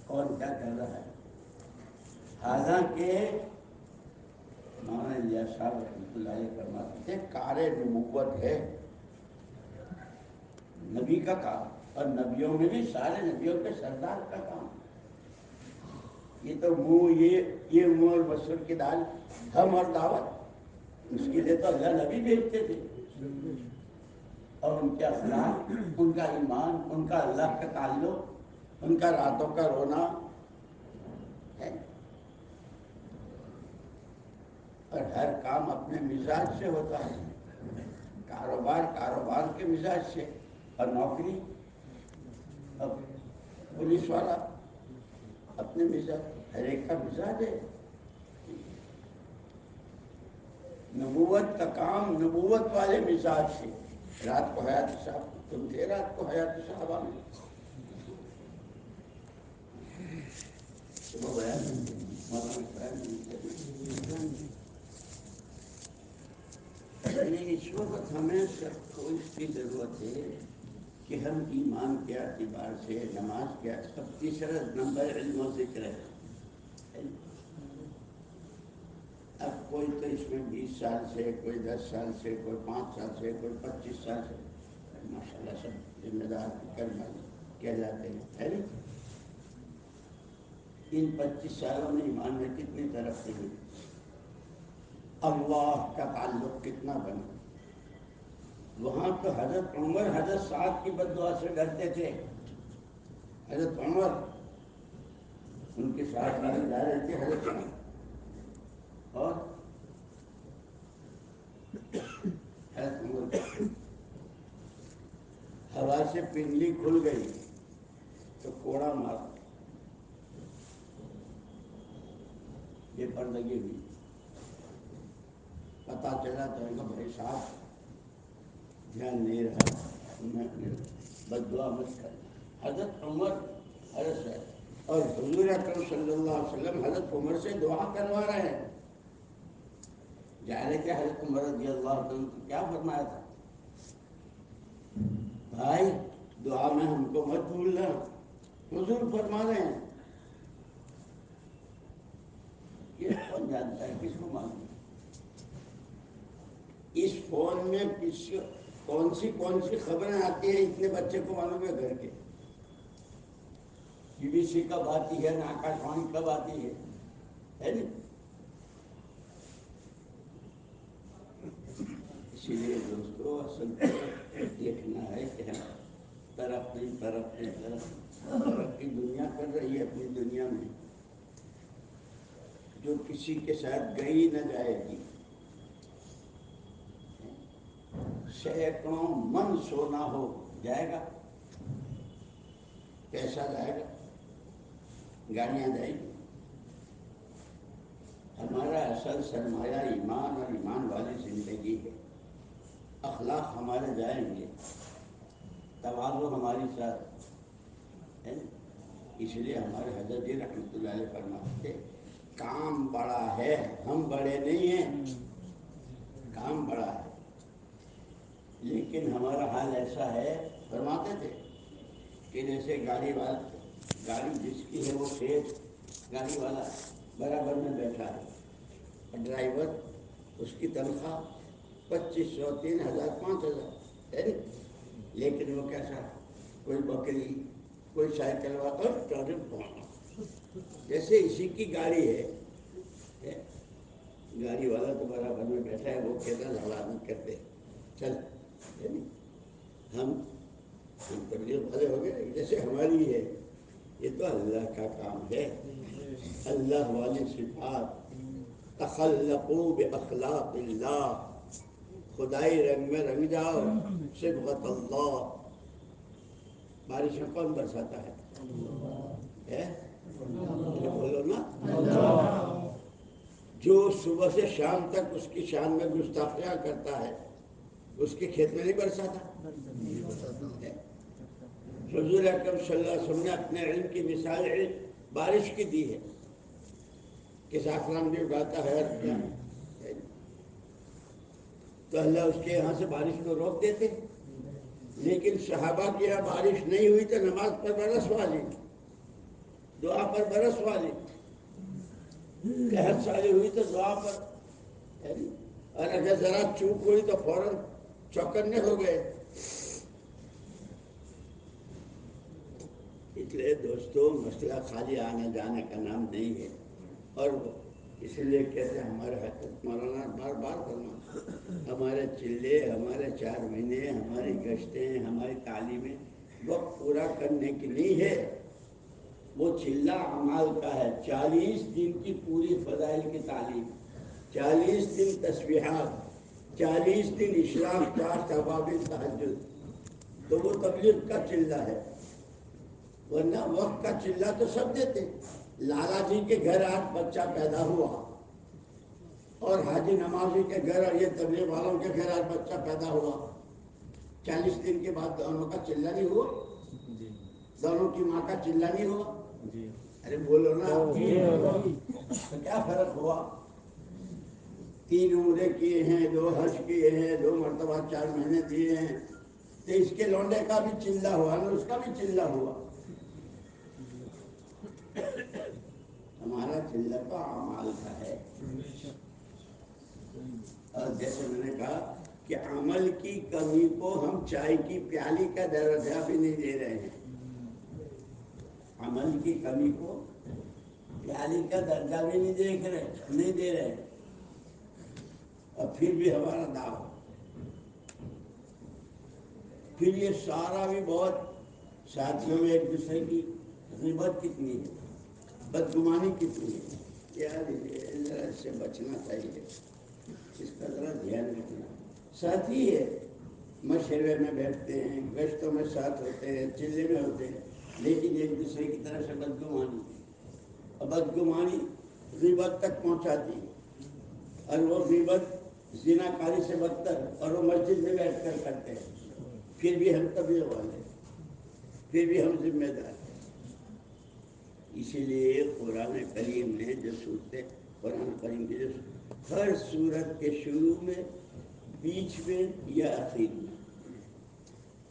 کون کیا کر رہا ہے۔ حالانکہ مولانا الیاس صاحب رحمۃ اللہ علیہ فرماتے تھے کار نبوت ہے نبی کا کام، اور نبیوں میں بھی سارے نبیوں کے سردار کا کام، یہ تو یہ منہ اور مسور کی دال، ہم اور دعوت، اس کے لیے تو اللہ نبی بھیجتے تھے، اور ان کے اخلاق، ان کا ایمان، ان کا اللہ کا تعلق، ان کا راتوں کا رونا ہے، اور ہر کام اپنے مزاج سے ہوتا ہے، کاروبار کے مزاج سے، اور نوکری اب پولیس والا اپنے مزاج، ہر ایک کا مزاج ہے۔ نبوت کا کام نبوت والے مزاج سے، رات کو حیات صاحب تم تھے، رات کو حیات صاحبہ میں صبح بیان اس وقت ہمیں سب کو اس کی ضرورت ہے کہ ہم ایمان کے اعتبار سے، نماز کے، اب تیسرا نمبر علم و ذکر ہے۔ اب کوئی تو اس میں 20 سال سے، کوئی 10 سال سے، کوئی 5 سال سے، کوئی 25 سال سے، ماشاء اللہ سب ذمہ دار کہلاتے ہیں، ہے نا؟ ان 25 سالوں میں ایمان میں کتنی ترقی ہوئی، اللہ کا تعلق کتنا بنا۔ وہاں تو حضرت عمر حضرت سعد کی بد دعا سے ڈرتے تھے، حضرت عمر ان کے ساتھ جا رہے تھے، حضرت سعد اور حضرت عمر ہوا سے پنڈلی کھل گئی تو کوڑا مار بے پردگی ہوئی، پتا چلا تو بھائی صاحب دھیان نہیں رہا، بد دعا مت کرنا۔ حضرت عمر حضرت اور حضور اکرم صلی اللہ علیہ وسلم حضرت عمر سے دعا کروا رہے ہیں، جانے کے حضرت عمر رضی اللہ عنہ کو کیا فرمایا تھا، بھائی دعا میں ہم کو مت بھولنا، حضور فرما رہے ہیں، یہ کون جانتا ہے، کس کو معلوم ہے؟ اس فون میں کون سی خبریں آتی ہیں اتنے بچے کو معلوم ہے، گھر کے BBC کب آتی ہے، آکاشوانی کب آتی ہے نا؟ اسی لیے دوستو اصل دیکھنا ہے کہ ہم ترقی دنیا کر رہی ہے، اپنی دنیا میں جو کسی کے ساتھ گئی نہ جائے گی، سینکڑوں من سونا ہو جائے گا، پیسہ جائے گا، گاڑیاں جائیں گی، ہمارا اصل سرمایہ ایمان اور ایمان والی زندگی ہے، اخلاق ہمارے جائیں گے، تواضع ہماری ساتھ ہے، اس لیے ہمارے حضرت جی رحمۃ اللہ علیہ فرماتے تھے کام بڑا ہے، ہم بڑے نہیں ہیں، کام بڑا ہے لیکن ہمارا حال ایسا ہے، فرماتے تھے کہ جیسے گاڑی جس کی ہے وہ سیٹ گاڑی والا برابر میں بیٹھا ہے اور ڈرائیور اس کی تنخواہ 2500 3000 5000 ہے، لیکن وہ کیسا کوئی بکری کوئی سائیکل والا جیسے اسی کی گاڑی ہے، گاڑی والا تو برابر میں بیٹھا ہے، وہ کہتا لڑا نہیں کرتے چل، ہم تبلیغ والے ہو گئے جیسے ہماری ہے، یہ تو اللہ کا کام ہے، اللہ والی صفات، تخلقوا باخلاق اللہ، خدائی رنگ میں رنگ جاؤ، صبغت اللہ۔ بارشیں کون برساتا ہے؟ بولو نا، جو صبح سے شام تک اس کی شان میں گستاخیاں کرتا ہے اس کے کھیت میں نہیں برساتا۔ حضور اکرم صلی اللہ علیہ وسلم نے اپنے علم کی مثال بارش کی دی ہے کہ زعفران بھی اگاتا ہے، تو اللہ اس کے یہاں سے بارش کو روک دیتے، لیکن صحابہ کی یہاں بارش نہیں ہوئی تو نماز پر برس والی، دعا پر برس والی، قحط سالی ہوئی تو دعا پر، اور اگر ذرا چوک ہوئی تو فوراً چوکنے ہو گئے۔ اس لیے دوستوں مسئلہ خالی آنے جانے کا نام نہیں ہے، اور اس لیے کہتے ہیں ہمارے حضرت مولانا بار بار فرماتے ہمارے چلے، ہمارے 4 مہینے، ہماری گشتیں، ہماری تعلیمیں وقت پورا کرنے کی نہیں ہے، وہ چلہ اعمال کا ہے۔ 40 دن کی پوری فضائل کی تعلیم، 40 دن تسبیحات، 40 دن اشراق، 4 توابین تہجد، تو وہ تبلیغ کا چلہ ہے، ورنہ وقت کا چلہ تو سب دیتے۔ لالا جی کے گھر آج بچہ پیدا ہوا، اور حاجی نمازی کے گھر اور یہ تبلیغ والوں کے گھر آج بچہ پیدا ہوا، 40 دن کے بعد دونوں کا چلہ نہیں ہوا؟ دونوں کی ماں کا چلہ نہیں ہوا؟ ارے بولو نا، تو کیا فرق ہوا؟ 3 عمرے کیے ہیں، 2 حج کیے ہیں، 2 مرتبہ 4 مہینے دیے ہیں، تو اس کے لونڈے کا بھی چلہ ہوا نا، اس کا بھی چلہ ہوا۔ ہمارا چلہ تو اعمال کا ہے، اور جیسے میں نے کہا کہ عمل کی کمی کو ہم چائے کی پیالی کا درجہ بھی نہیں دے رہے ہیں، عمل کی کمی کو پیالی کا درجہ بھی نہیں دے رہے، اور پھر بھی ہمارا دعویٰ، پھر یہ سارا بھی بہت ساتھیوں میں ایک دوسرے کی غیبت کتنی ہے، بدگمانی کتنی ہے، یار ذرا اس سے بچنا چاہیے، اس کا ذرا دھیان رکھنا۔ ساتھی ہے، مشورے میں بیٹھتے ہیں، گشتوں میں ساتھ ہوتے ہیں، چلے میں ہوتے ہیں، لیکن ایک دوسرے کی طرف سے بدگمانی، اور بدگمانی غیبت تک پہنچاتی ہے، اور وہ غیبت زنا کاری سے بدتر، اور وہ مسجد میں بیٹھ کر کرتے ہیں، پھر بھی ہم تبلیغ والے، پھر بھی ہم ذمہ دار ہیں۔ اسی لیے قرآن کریم میں جو صورتیں، قرآن کریم کی جو ہر سورت کے شروع میں، بیچ میں یا آخر میں،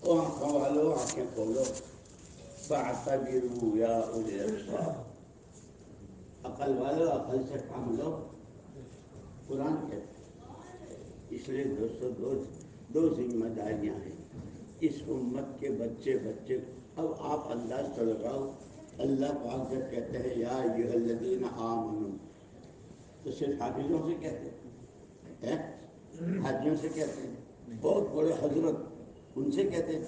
او آنکھوں والو آنکھیں کھولو، فاعتبروا یا اولی الابصار، عقل والو عقل سے کام لو، قرآن کہتے ہیں۔ اس لیے دوستو دو ذمہ داریاں ہیں اس امت کے بچے اب آپ انداز تو لگاؤ، اللہ پاک جب کہتے ہیں یا ایھا الذین آمنوا، تو صرف حافظوں سے کہتے ہیں، حاجیوں سے کہتے ہیں، بہت بڑے حضرت ان سے کہتے ہیں؟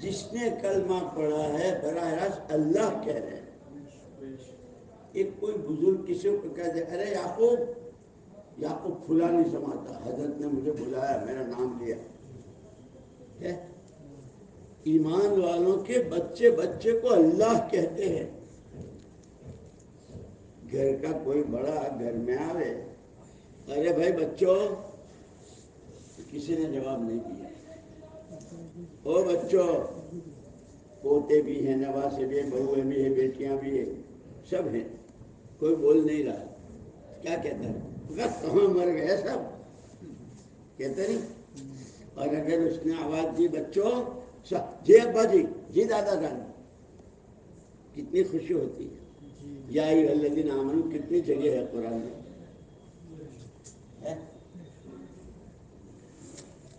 جس نے کلمہ پڑھا ہے براہ راست اللہ کہہ رہے ہیں۔ ایک کوئی بزرگ کسی کو کہہ دے ارے یعقوب کھلا نہیں سماتا، حضرت نے مجھے بلایا، میرا نام لیا، ایمان والوں کے بچے کو اللہ کہتے ہیں۔ گھر کا کوئی بڑا گھر میں آوے، ارے بھائی بچوں، کسی نے جواب نہیں دیا، او بچوں، پوتے بھی ہیں، نواسے بھی ہیں، بہویں بھی ہیں، بیٹیاں بھی ہیں، سب ہیں، کوئی بول نہیں رہا. کیا کہتا ہے؟ بس کہاں مر گئے سب، کہتے نہیں. اور اگر اس نے آواز دی بچوں جی ابا جی، جی دادا جان، کتنی خوشی ہوتی ہے. یا ایھا الذین آمنوا کتنی جگہ ہے قرآن میں.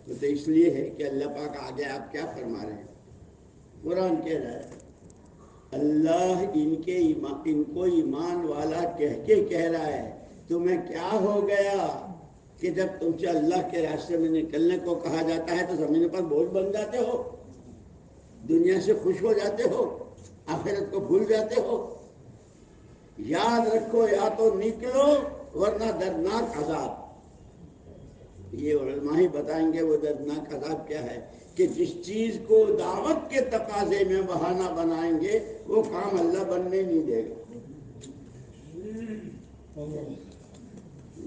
تو اس لیے ہے کہ اللہ پاک آگے آپ کیا فرما رہے ہیں. قرآن کہہ رہا ہے اللہ ان کو ایمان والا کہہ کے کہہ رہا ہے تمہیں کیا ہو گیا کہ جب تم سے اللہ کے راستے میں نکلنے کو کہا جاتا ہے تو زمین پر بوجھ بن جاتے ہو، دنیا سے خوش ہو جاتے ہو، آخرت کو بھول جاتے ہو. یاد رکھو یا تو نکلو ورنہ دردناک عذاب. یہ علماء ہی بتائیں گے وہ دردناک عذاب کیا ہے کہ جس چیز کو دعوت کے تقاضے میں بہانہ بنائیں گے وہ کام اللہ بننے نہیں دے گا.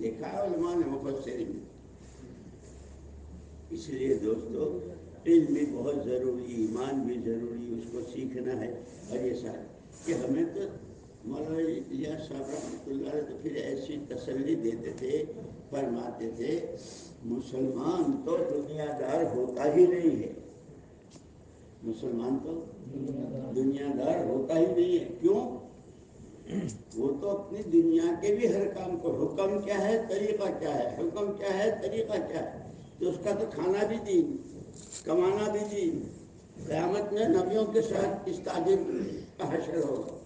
لکھا ہے علماء نے مفسرین. اس لیے دوستو علم بھی بہت ضروری، ایمان بھی ضروری، اس کو سیکھنا ہے. اور یہ سارا کہ ہمیں تو مولانا الیاس صاحب رحمۃ اللہ علیہ تو پھر ایسی تسلی دیتے تھے، فرماتے تھے مسلمان تو دنیا دار ہوتا ہی نہیں ہے. مسلمان تو دنیا دار ہوتا ہی نہیں ہے. کیوں؟ وہ تو اپنی دنیا کے بھی ہر کام کو حکم کیا ہے، طریقہ کیا ہے، حکم کیا ہے، طریقہ کیا ہے. تو اس کا تو کھانا بھی دین، کمانا بھی دین. قیامت میں نبیوں کے ساتھ اس تاجر کا حشر ہوگا.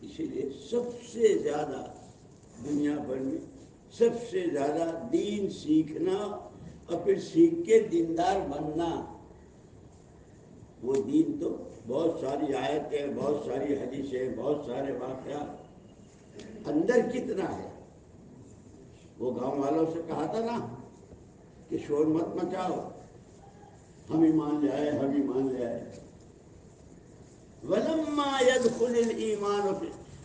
اسی لیے سب سے زیادہ دنیا بھر میں سب سے زیادہ دین سیکھنا اور پھر سیکھ کے دیندار بننا. وہ دین تو بہت ساری آیتیں، بہت ساری حدیثیں، بہت سارے واقعات، اندر کتنا ہے. وہ گاؤں والوں سے کہا تھا نا کہ شور مت مچاؤ، ہم ایمان لے آئے، ہم ایمان لے آئے. وَلَمَّا يَدْخُلِ الْإِيمَانُ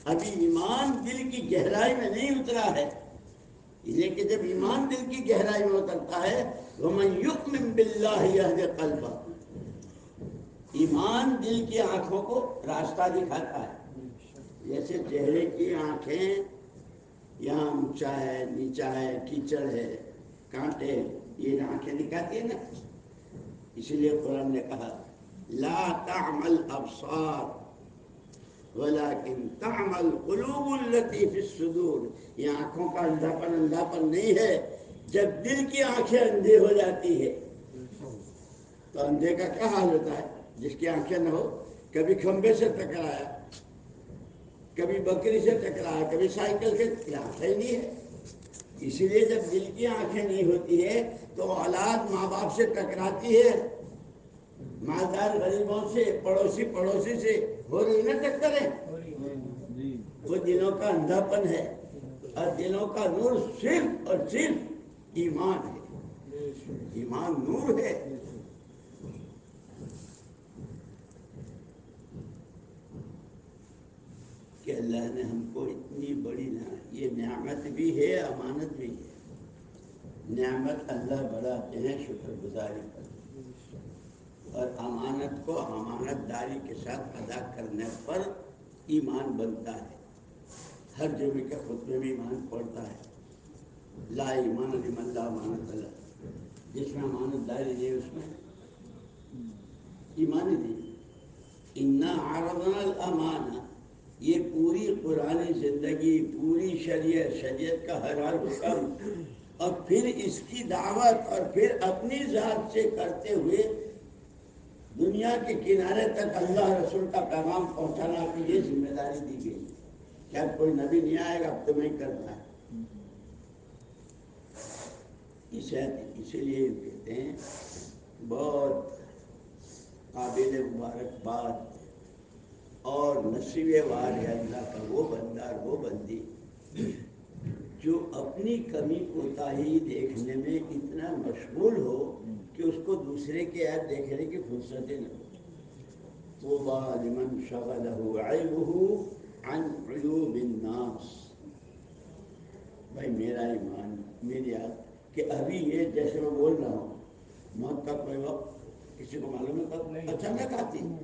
ابھی ایمان دل کی گہرائی میں نہیں اترا ہے. یہ کہ جب ایمان دل کی گہرائی میں اترتا ہے وَمَنْ يُؤْمِنْ بِاللَّهِ يَهْدِ قَلْبَهُ، ایمان دل کی آنکھوں کو راستہ دکھاتا ہے. جیسے چہرے کی آنکھیں یہاں اونچا ہے، نیچا ہے، کیچڑ ہے، کانٹے، یہ آنکھیں دکھاتی ہیں نا. اسی لیے قرآن نے کہا لا تعمل ابصار ولكن تعمل قلوب التي في الصدور. یہ آنکھوں کا اندھاپن نہیں ہے. جب دل کی آنکھیں اندھی ہو جاتی ہے تو اندھے کا کیا حال ہوتا ہے؟ جس کی آنکھیں نہ ہو، کبھی کھمبے سے ٹکرایا، کبھی بکری سے ٹکرایا، کبھی سائیکل سے، آنکھیں نہیں ہے. اسی لیے جب دل کی آنکھیں نہیں ہوتی ہے تو اولاد ماں باپ سے ٹکراتی ہے، مالدار غریبوں سے، پڑوسی سے ہو رہی نا ٹکریں. وہ دلوں کا اندھاپن ہے. اور دلوں کا نور صرف اور صرف ایمان ہے. ایمان نور ہے. کہ اللہ نے ہم کو اتنی بڑی یہ نعمت بھی ہے، امانت بھی ہے. نعمت اللہ بڑھاتے ہیں شکر گزاری پر، اور امانت کو امانت داری کے ساتھ ادا کرنے پر ایمان بنتا ہے. ہر جمعے کے خطبے میں ایمان پڑھتا ہے لا ایمان لمن لا امانت له. جس میں امانت داری نہیں اس میں ایمان ہی نہیں. انا عرضنا الامانہ، یہ پوری قرآنی زندگی، پوری شریعت کا ہر حکم، اور پھر اس کی دعوت، اور پھر اپنی ذات سے کرتے ہوئے دنیا کے کنارے تک اللہ رسول کا پیغام پہنچانا کی یہ ذمہ داری دی گئی. کیا کوئی نبی نہیں آئے گا، اب تمہیں کرنا ہے. اسی لیے کہتے ہیں بہت قابل مبارکباد اور نصیب وار ہے اللہ کا وہ بندہ اور وہ بندی جو اپنی کمی کوتاہی دیکھنے میں اتنا مشغول ہو کہ اس کو دوسرے کے عیب دیکھنے کی فرصت نہ ہو. طوبیٰ لمن شغلہ عیبہ عن عیوب الناس. بھائی میرا ایمان، میری یاد کہ ابھی یہ جیسے میں بول رہا ہوں، موت کا کوئی وقت کسی کو معلوم ہے کب اچانک آتی ہے؟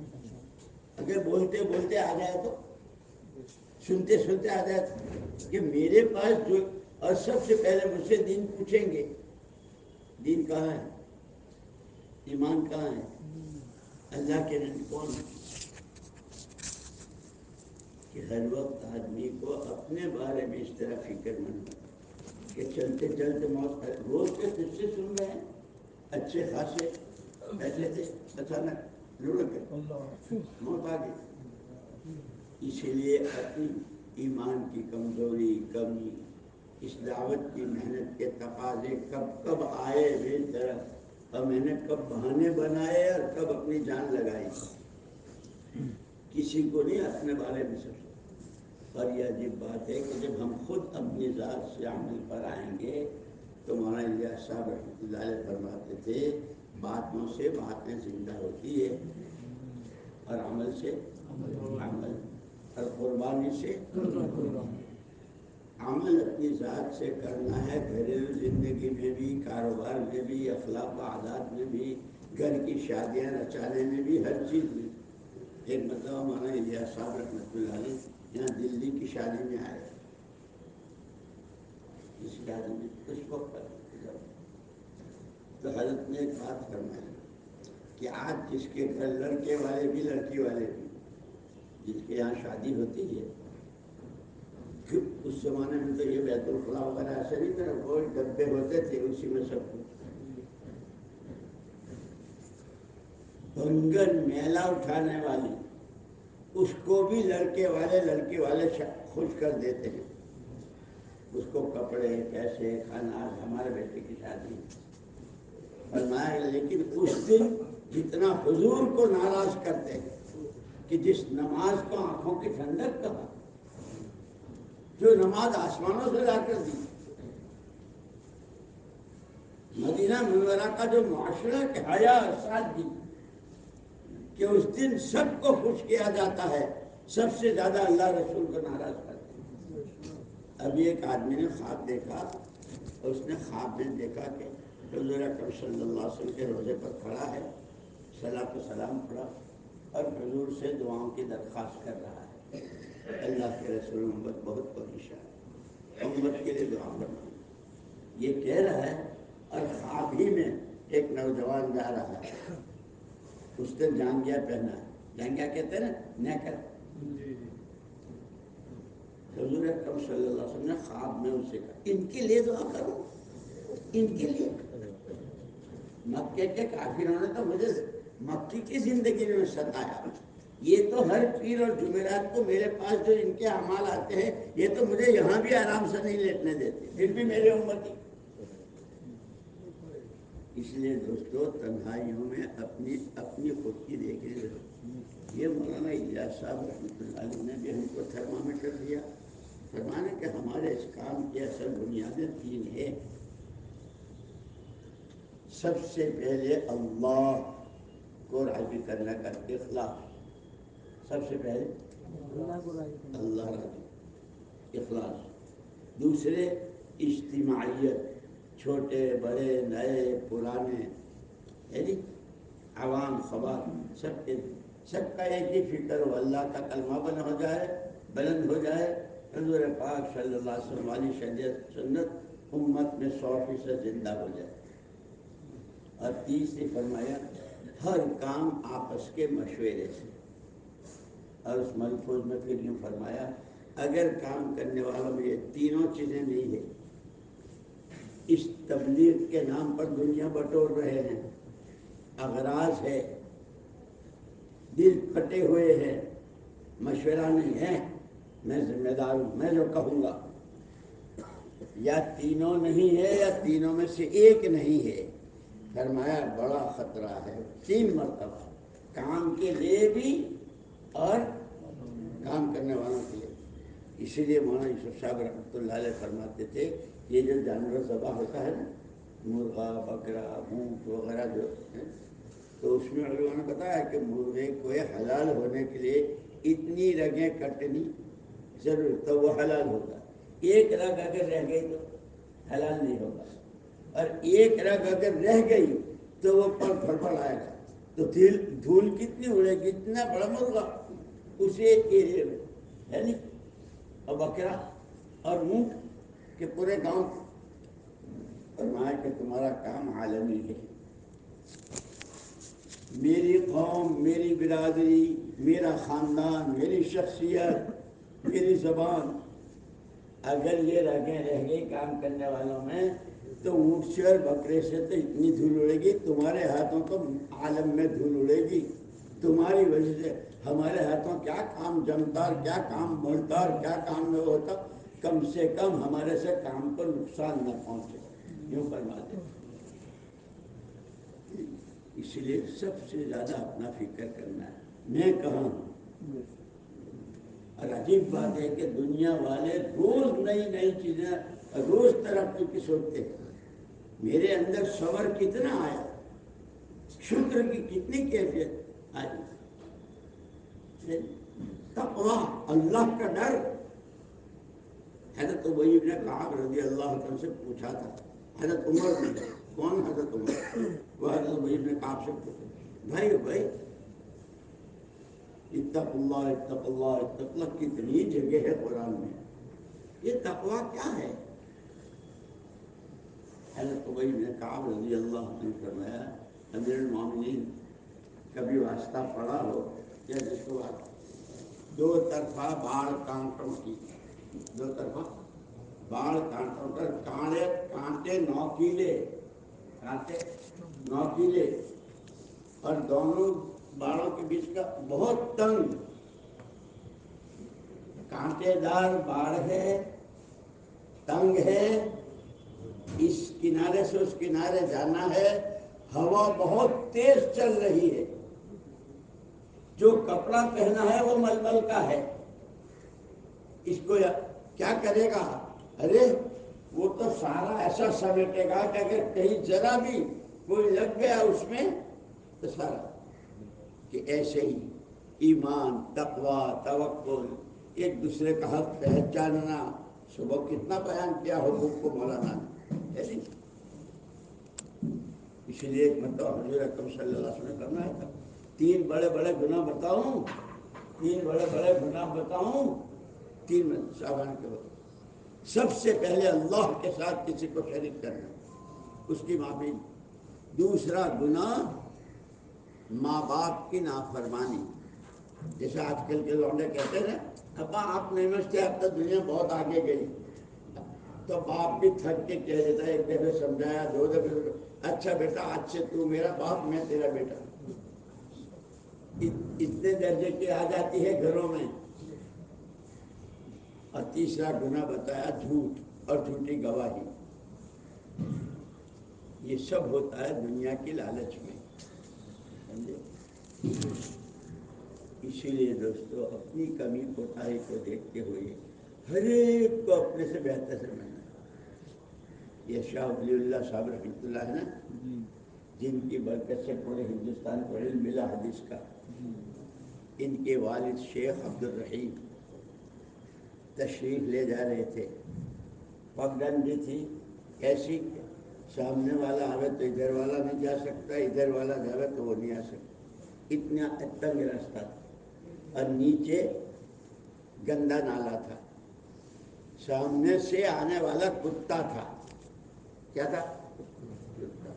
اگر بولتے بولتے آ جائے تو، سنتے سنتے آ جائے تو، کہ میرے پاس جو، اور سب سے پہلے مجھ سے دین پوچھیں گے، دین کہاں ہے، ایمان کہاں ہے، اللہ کے نبی کون ہے؟ کہ ہر وقت آدمی کو اپنے بارے میں اس طرح فکر مند ہو کہ چلتے چلتے موت، روز کے قصے سن رہے ہیں، اچھے خاصے بیٹھے تھے، اچانک لڑک گئے، موت آ گئی۔ اسی لیے اپنی ایمان کی کمزوری، کمی، اس دعوت کی محنت کے تقاضے کب کب آئے میری طرف، اور میں نے کب بہانے بنائے اور کب اپنی جان لگائی، کسی کو نہیں اپنے بارے میں سوچا۔ اور یہ عجیب بات ہے کہ جب ہم خود اپنی ذات سے عمل پر آئیں گے تو مولانا الیاس صاحب رحمۃ اللہ علیہ فرماتے تھے باتوں سے باتیں زندہ ہوتی ہے، اور عمل سے عمل، اور قربانی سے عمل اپنی ذات سے کرنا ہے، گھریلو زندگی میں بھی، کاروبار میں بھی، اخلاق و عادات میں بھی، گھر کی شادیاں رچانے میں بھی، ہر چیز میں۔ ایک مرتبہ مولانا الیاس صاحب رحمۃ اللہ علیہ یہاں دلی کی شادی میں آئے، اس شادی میں اس وقت تو حضرت نے ایک بات فرمائی کہ آج جس کے گھر لڑکے والے بھی لڑکی والے بھی، جس کے یہاں شادی ہوتی ہے، اس زمانے میں تو یہ بیت الخلاء وغیرہ ایسے نہیں تھا، وہ ڈبے ہوتے تھے، اسی میں سب کچھ، بنگن میلہ اٹھانے والی اس کو بھی لڑکے والے خوش کر دیتے ہیں، اس کو کپڑے پیسے کھانا، ہمارے بیٹے کی شادی فرمایا، لیکن اس دن جتنا حضور کو ناراض کرتے ہیں کہ جس نماز کو آنکھوں کی ٹھنڈک کہا، جو نماز آسمانوں سے لا کر دی، مدینہ منورہ کا جو معاشرہ کہ حیا اور سادگی، کہ اس دن سب کو خوش کیا جاتا ہے، سب سے زیادہ اللہ رسول کو ناراض کرتے ہیں۔ ابھی ایک آدمی نے خواب دیکھا، اور اس نے خواب میں دیکھا کہ حضور اکرم صلی اللہ علیہ وسلم کے روضے پر کھڑا ہے، صلاۃ و سلام پڑھا، اور حضور سے دعاؤں کی درخواست کر رہا ہے، اللہ کے رسول امت بہت پریشان ہے، امت کے لیے دعا کرنا، یہ کہہ رہا ہے، اور خواب ہی میں ایک نوجوان جا رہا ہے، اس نے جانگیا پہنا ہے، جانگیا کہتے ہیں نا نیکر، حضور اکرم صلی اللہ علیہ وسلم نے خواب میں اسے کہا ان کے لیے دعا کرو، ان کے لیے۔ مکے کے کافروں نے تو مجھے مکی کی زندگی میں ستایا، یہ تو ہر پیر اور جمعرات کو میرے پاس جو ان کے اعمال آتے ہیں، یہ تو مجھے یہاں بھی آرام سے نہیں لیٹنے دیتے، پھر بھی میرے امتی۔ اس لیے دوستو تنہائیوں میں اپنی خود کی دیکھیں ضرور۔ یہ مولانا الیاس صاحب رحمۃ اللہ علیہ نے بھی ہم کو تھرمامیٹر دیا، فرمانے کہ ہمارے اس کام کی اصل بنیادیں تین ہے۔ سب سے پہلے اللہ کو راضی کرنے کا اخلاص، سب سے پہلے اللہ راضی، اخلاص۔ دوسرے اجتماعیت، چھوٹے بڑے نئے پرانے، یعنی عوام خواص، سب کا ایک ہی فکر ہو، اللہ کا کلمہ بلند ہو جائے، حضور پاک صلی اللہ علیہ وسلم والی شریعت سنت امت میں 100% زندہ ہو جائے۔ اور تیسری فرمایا ہر کام آپس کے مشورے سے، اور اس ملفوظ میں پھر یوں فرمایا اگر کام کرنے والوں میں یہ تینوں چیزیں نہیں ہیں، اس تبلیغ کے نام پر دنیا بٹور رہے ہیں، اغراض ہے، دل پھٹے ہوئے ہیں، مشورہ نہیں ہے، میں ذمہ دار ہوں، میں جو کہوں گا، یا تینوں نہیں ہے یا تینوں میں سے ایک نہیں ہے، فرمایا بڑا خطرہ ہے۔ 3 مرتبہ کام کے لیے بھی اور کام کرنے والوں کے لیے۔ اسی لیے مولانا یوسف صاحب رحمۃ اللہ علیہ فرماتے تھے یہ جو جانور ذبح ہوتا ہے نا، مرغا بکرا اونٹ وغیرہ جو ہے، تو اس میں علماء نے بتایا کہ مرغے کو حلال ہونے کے لیے اتنی رگیں کٹنی ضرور، تو وہ حلال ہوگا۔ ایک رگ اگر رہ گئی تو حلال نہیں ہوگا، اور ایک رگ اگر رہ گئی تو وہ پھڑ پھڑ آئے گا، تو دھول کتنی اڑے گی؟ اتنا بڑا مرغا اسے ایک ایرے میں ہے نہیں، اور بکرا اور اونٹ کے پورے گاؤں فرمایا کہ تمہارا کام عالمی ہے. میری قوم، میری برادری، میرا خاندان، میری شخصیت، میری زبان اگر یہ رہ گئی کام کرنے والوں میں تو اونٹ سے اور بکرے سے تو اتنی دھول اڑے گی، تمہارے ہاتھوں تو عالم میں دھول اڑے گی. تمہاری وجہ سے ہمارے ہاتھوں کیا کام جمتا اور کیا کام بڑھتا اور کیا کام میں ہوتا، کم سے کم ہمارے سے کام پر نقصان نہ پہنچے. یوں فرما دے. اس لیے سب سے زیادہ اپنا فکر کرنا ہے. میں کہاں ہوں؟ اور عجیب بات ہے کہ دنیا والے روز نئی نئی چیزیں، روز ترقی کی سوچتے ہیں. میرے اندر صبر کتنا آیا، شکر کی کتنی کیفیت آئی، تقویٰ، اللہ کا ڈر. حضرت ابی بن کعب رضی اللہ عنہ سے پوچھا تھا، حضرت عمر نے، کون حضرت عمر؟ وہ حضرت ابی بن کعب سے پوچھا، بھائی اتق اللہ اتق اللہ اتق اللہ کتنی جگہ ہے قرآن میں، یہ تقویٰ کیا ہے؟ حضرت ابی بن کعب رضی اللہ عنہ نے فرمایا، امیر المومنین کبھی واسطہ پڑا ہو یا جس کو دو طرفہ باڑ کانٹوں کی، دو طرفہ باڑ کانٹوں پر کانٹے نوکیلے اور دونوں باڑوں کے بیچ کا بہت کانٹے دار باڑ ہے، تنگ ہے، اس کنارے سے اس کنارے جانا ہے، ہوا بہت تیز چل رہی ہے، جو کپڑا پہنا ہے وہ ململ کا ہے، اس کو کیا کرے گا؟ ارے وہ تو سارا ایسا سمیٹے گا کہ اگر کہیں ذرا بھی کوئی لگ گیا اس میں تو سارا. کہ ایسے ہی ایمان، تقویٰ، توکل، ایک دوسرے کا حق پہچاننا. صبح کتنا بیان کیا حقوق کو مولانا نے. اس لیے ایک مرتبہ حضور اکرم صلی اللہ علیہ وسلم نے فرمایا تھا، تین بڑے بڑے گناہ بتاؤں، تین شعبان کے وقت. سب سے پہلے اللہ کے ساتھ کسی کو شریک کرنا، اس کی معافی. دوسرا گناہ ماں باپ کی نافرمانی. جیسے آج کل کے لوڈے کہتے ہیں ابا آپ نہیں سمجھتے، اب تو دنیا بہت آگے گئی. تو باپ بھی تھک کے کہہ دیتا ہے، ایک دفعہ سمجھایا، دو دفعہ، اچھا بیٹا آج سے تو میرا باپ، میں تیرا بیٹا. اتنے درجے کی آ جاتی ہے گھروں میں. اور تیسرا گناہ بتایا جھوٹ اور جھوٹی گواہی. یہ سب ہوتا ہے دنیا کی لالچ میں. اسی لیے دوستو اپنی کمی کوتاہی کو دیکھتے ہوئے ہر ایک کو اپنے سے بہتر سمجھنا. یہ شاہ ولی اللہ صاحب رحمۃ اللہ ہے نا، جن کی برکت سے پورے ہندوستان کو علم ملا حدیث کا. ان کے والد شیخ عبد الرحیم تشریف لے جا رہے تھے. پگڈن بھی تھی ایسی، سامنے والا آوے تو ادھر والا نہیں جا سکتا، ادھر والا جاوے تو وہ نہیں آ سکتا. اتنا تنگ راستہ تھا اور نیچے گندا نالا تھا. سامنے سے آنے والا کتا تھا. کیا تھا؟ کتا.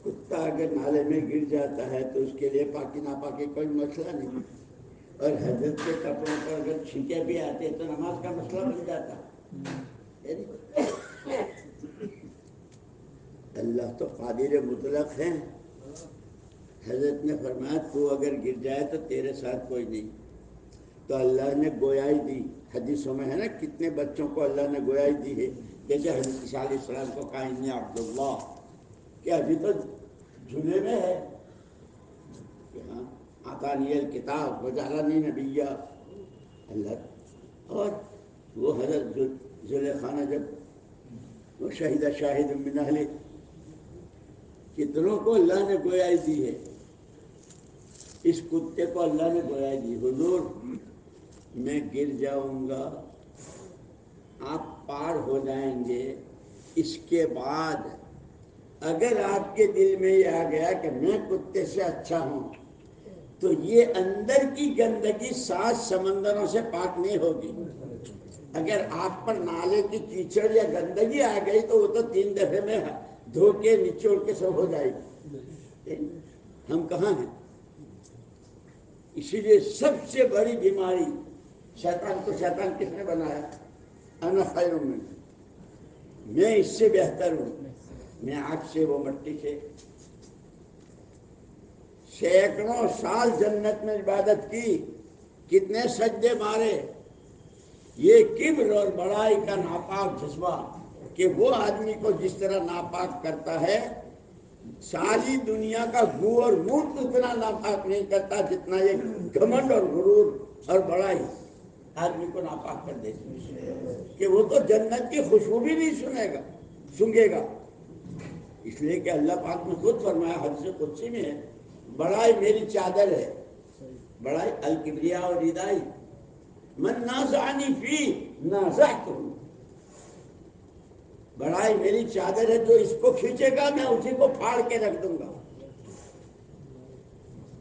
کتا اگر نالے میں گر جاتا ہے تو اس کے لیے پاکی ناپاکی کوئی مسئلہ نہیں. اور حضرت کے کپڑوں پر اگر چھینکے بھی آتے تو نماز کا مسئلہ بن جاتا. اللہ تو قادر مطلق ہے. حضرت نے فرمایا تو اگر گر جائے تو تیرے ساتھ کوئی نہیں. تو اللہ نے گویائی دی. حدیثوں میں ہے نا کتنے بچوں کو اللہ نے گویائی دی ہے. جیسے حضرت عیسیٰ علیہ السلام کو کہا انی عبداللہ، کہ ابھی تو جھولے میں ہے کہ ہاں اعطانی الکتاب وجعلنی نبیا. اللہ. اور وہ حضرت زلیخا نے جب وہ شہید شاہد من اہلہ، کتنوں کو اللہ نے گویائی دی ہے. اس کتے کو اللہ نے بلائی دی، حضور میں گر جاؤں گا، آپ پار ہو جائیں گے، اس کے بعد اگر آپ کے دل میں یہ آ گیا کہ میں کتے سے اچھا ہوں تو یہ اندر کی گندگی 7 سمندروں سے پاک نہیں ہوگی۔ اگر آپ پر نالے کی کیچڑ یا گندگی آ گئی تو وہ تو 3 دفعے میں دھو کے نچوڑ کے سب ہو جائے گی۔ ہم کہاں ہیں؟ اسی لیے سب سے بڑی بیماری شیطان کو، شیطان کس نے بنایا؟ انا خیر منہ، میں اس سے بہتر ہوں، میں آگ سے وہ مٹی سے۔ سینکڑوں سال جنت میں عبادت کی، کتنے سجدے مارے، یہ کبر اور بڑائی کا ناپاک جذبہ کہ وہ آدمی کو جس طرح ناپاک کرتا ہے ساری دنیا کا گو اور موت اتنا ناپاک نہیں کرتا جتنا یہ گھمنڈ اور غرور اور بڑائی آدمی کو ناپاک کر دیتی کہ وہ تو جنت کی خوشبو بھی نہیں سونگے گا۔ اس لیے کہ اللہ پاک نے خود فرمایا حدیث قدسی میں ہے، بڑائی میری چادر ہے، بڑائی الکبریاء و ردائی، من نازعنی فی نازعتہ، بڑائی میری چادر ہے، جو اس کو کھینچے گا میں اسی کو پھاڑ کے رکھ دوں گا۔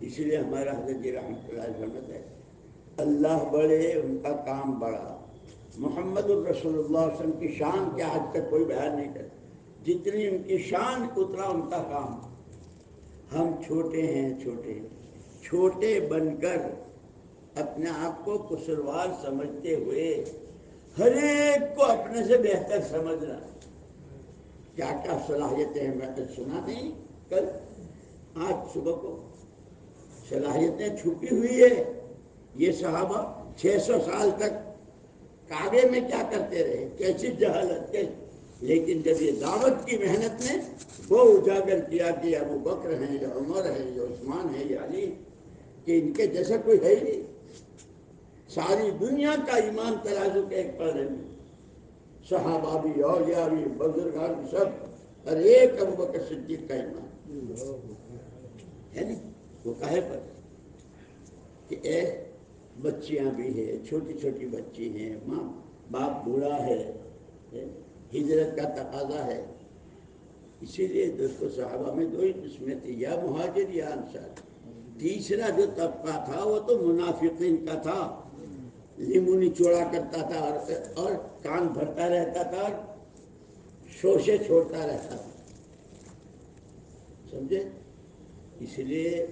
اسی لیے ہمارا حضرت جی رحمۃ اللہ علیہ فرماتے ہے اللہ بڑے ان کا کام بڑا۔ محمد الرسول اللہ صلی اللہ علیہ وسلم کی شان کیا آج تک کوئی بیان نہیں کرتا، جتنی ان کی شان اتنا ان کا کام۔ ہم چھوٹے ہیں، چھوٹے بن کر اپنے آپ کو قصوروار سمجھتے ہوئے ہر ایک کو اپنے سے بہتر سمجھنا۔ کیا کیا صلاحیتیں ہیں، میں نے سنا نہیں کل، آج صبح کو صلاحیتیں چھپی ہوئی ہے۔ یہ صحابہ 600 سال تک کعبے میں کیا کرتے رہے، کیسی جہالت، لیکن جب یہ دعوت کی محنت نے وہ اجاگر کیا کہ ابو بکر ہیں، یا عمر ہے، یا عثمان ہے، یا علی، کہ ان کے جیسا کوئی ہے ہی نہیں۔ ساری دنیا کا ایمان ترازو کے ایک پلڑے میں، صحابہ بھی، اولیاء بھی، بزرگان بھی، سب، اور ایک ابو بکر صدیق کا ایمان ہے نہیں۔ وہ کہے پر کہ اے بچیاں بھی ہیں، چھوٹی چھوٹی بچی ہیں، ماں باپ بوڑھا ہے، ہجرت کا تقاضا ہے۔ اسی لیے دوستو صحابہ میں 2 ہی قسمیں تھی، یا مہاجر یا انصار۔ تیسرا جو طبقہ تھا وہ تو منافقین کا تھا، لیمو نچوڑا کرتا تھا اور کان بھرتا رہتا تھا اور شوشے چھوڑتا رہتا تھا، سمجھے؟ اس لیے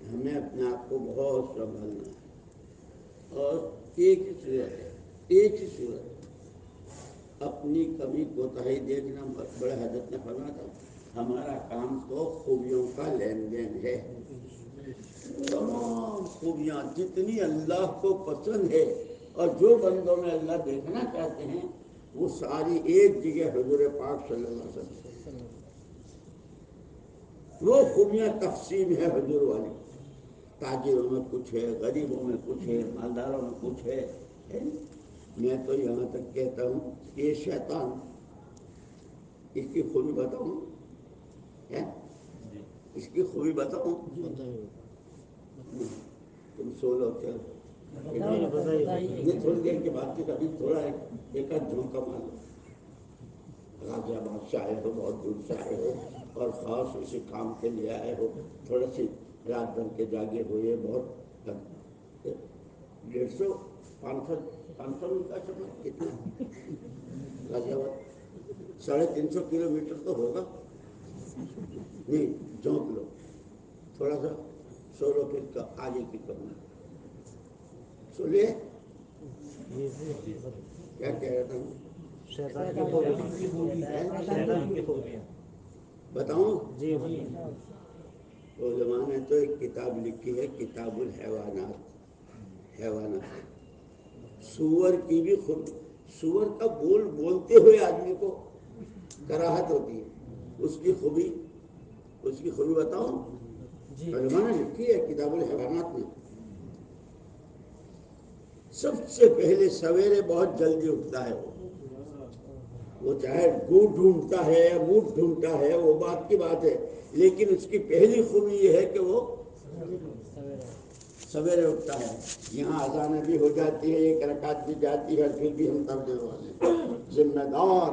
ہمیں اپنے آپ کو بہت سنبھالنا ہے، اور ایک ہی صورت اپنی کمی کوتاہی دیکھنا۔ بڑے حضرت نے فرمایا تھا ہمارا کام تو خوبیوں کا لین دین ہے، تمام خوبیاں جتنی اللہ کو پسند ہے اور جو بندوں میں اللہ دیکھنا چاہتے ہیں وہ ساری ایک جگہ حضور پاک صلی اللہ علیہ وسلم۔ وہ خوبیاں تقسیم ہے حضور والی، تاجروں میں کچھ ہے، غریبوں میں کچھ ہے، مالداروں میں کچھ ہے۔ میں تو یہاں تک کہتا ہوں یہ شیطان، اس کی خوبی بتاؤں، اس کی خوبی بتاؤں، تم سو لو چلو یہ تھوڑی دیر کے بعد کی کبھی تھوڑا ایک آدھ جھونکا مار لو۔ راجہ بادشاہ آئے ہو، بہت دور سے آئے ہو اور خاص اسی کام کے لیے آئے ہو، تھوڑا سی رات بھر کے جاگے ہوئے، بہت 150 500 کا سفر کتنا غازی آباد 350 کلومیٹر تو ہوگا، نہیں جھونک لو تھوڑا سا، سو لو، پھر آگے کی کرنا۔ سنیے کیا کہہ رہا تھا ہوں، بتاؤں؟ علماء نے تو ایک کتاب لکھی ہے، کتاب الحیوانات، سور کی بھی خود، سور کا بولتے ہوئے آدمی کو کراہت ہوتی ہے، اس کی خوبی بتاؤں؟ علماء نے لکھی ہے کتاب الحیوانات میں۔ سب سے پہلے سویرے بہت جلدی اٹھتا ہے، وہ چاہے گوٹ ڈھونڈتا ہے یا موٹ ڈھونڈتا ہے وہ بات کی بات ہے، لیکن اس کی پہلی خوبی یہ ہے کہ وہ سویرے اٹھتا ہے. یہاں اذان بھی ہو جاتی ہے، ایک رکعت بھی جاتی ہے، پھر بھی ہم توجہ والے ذمہ دار،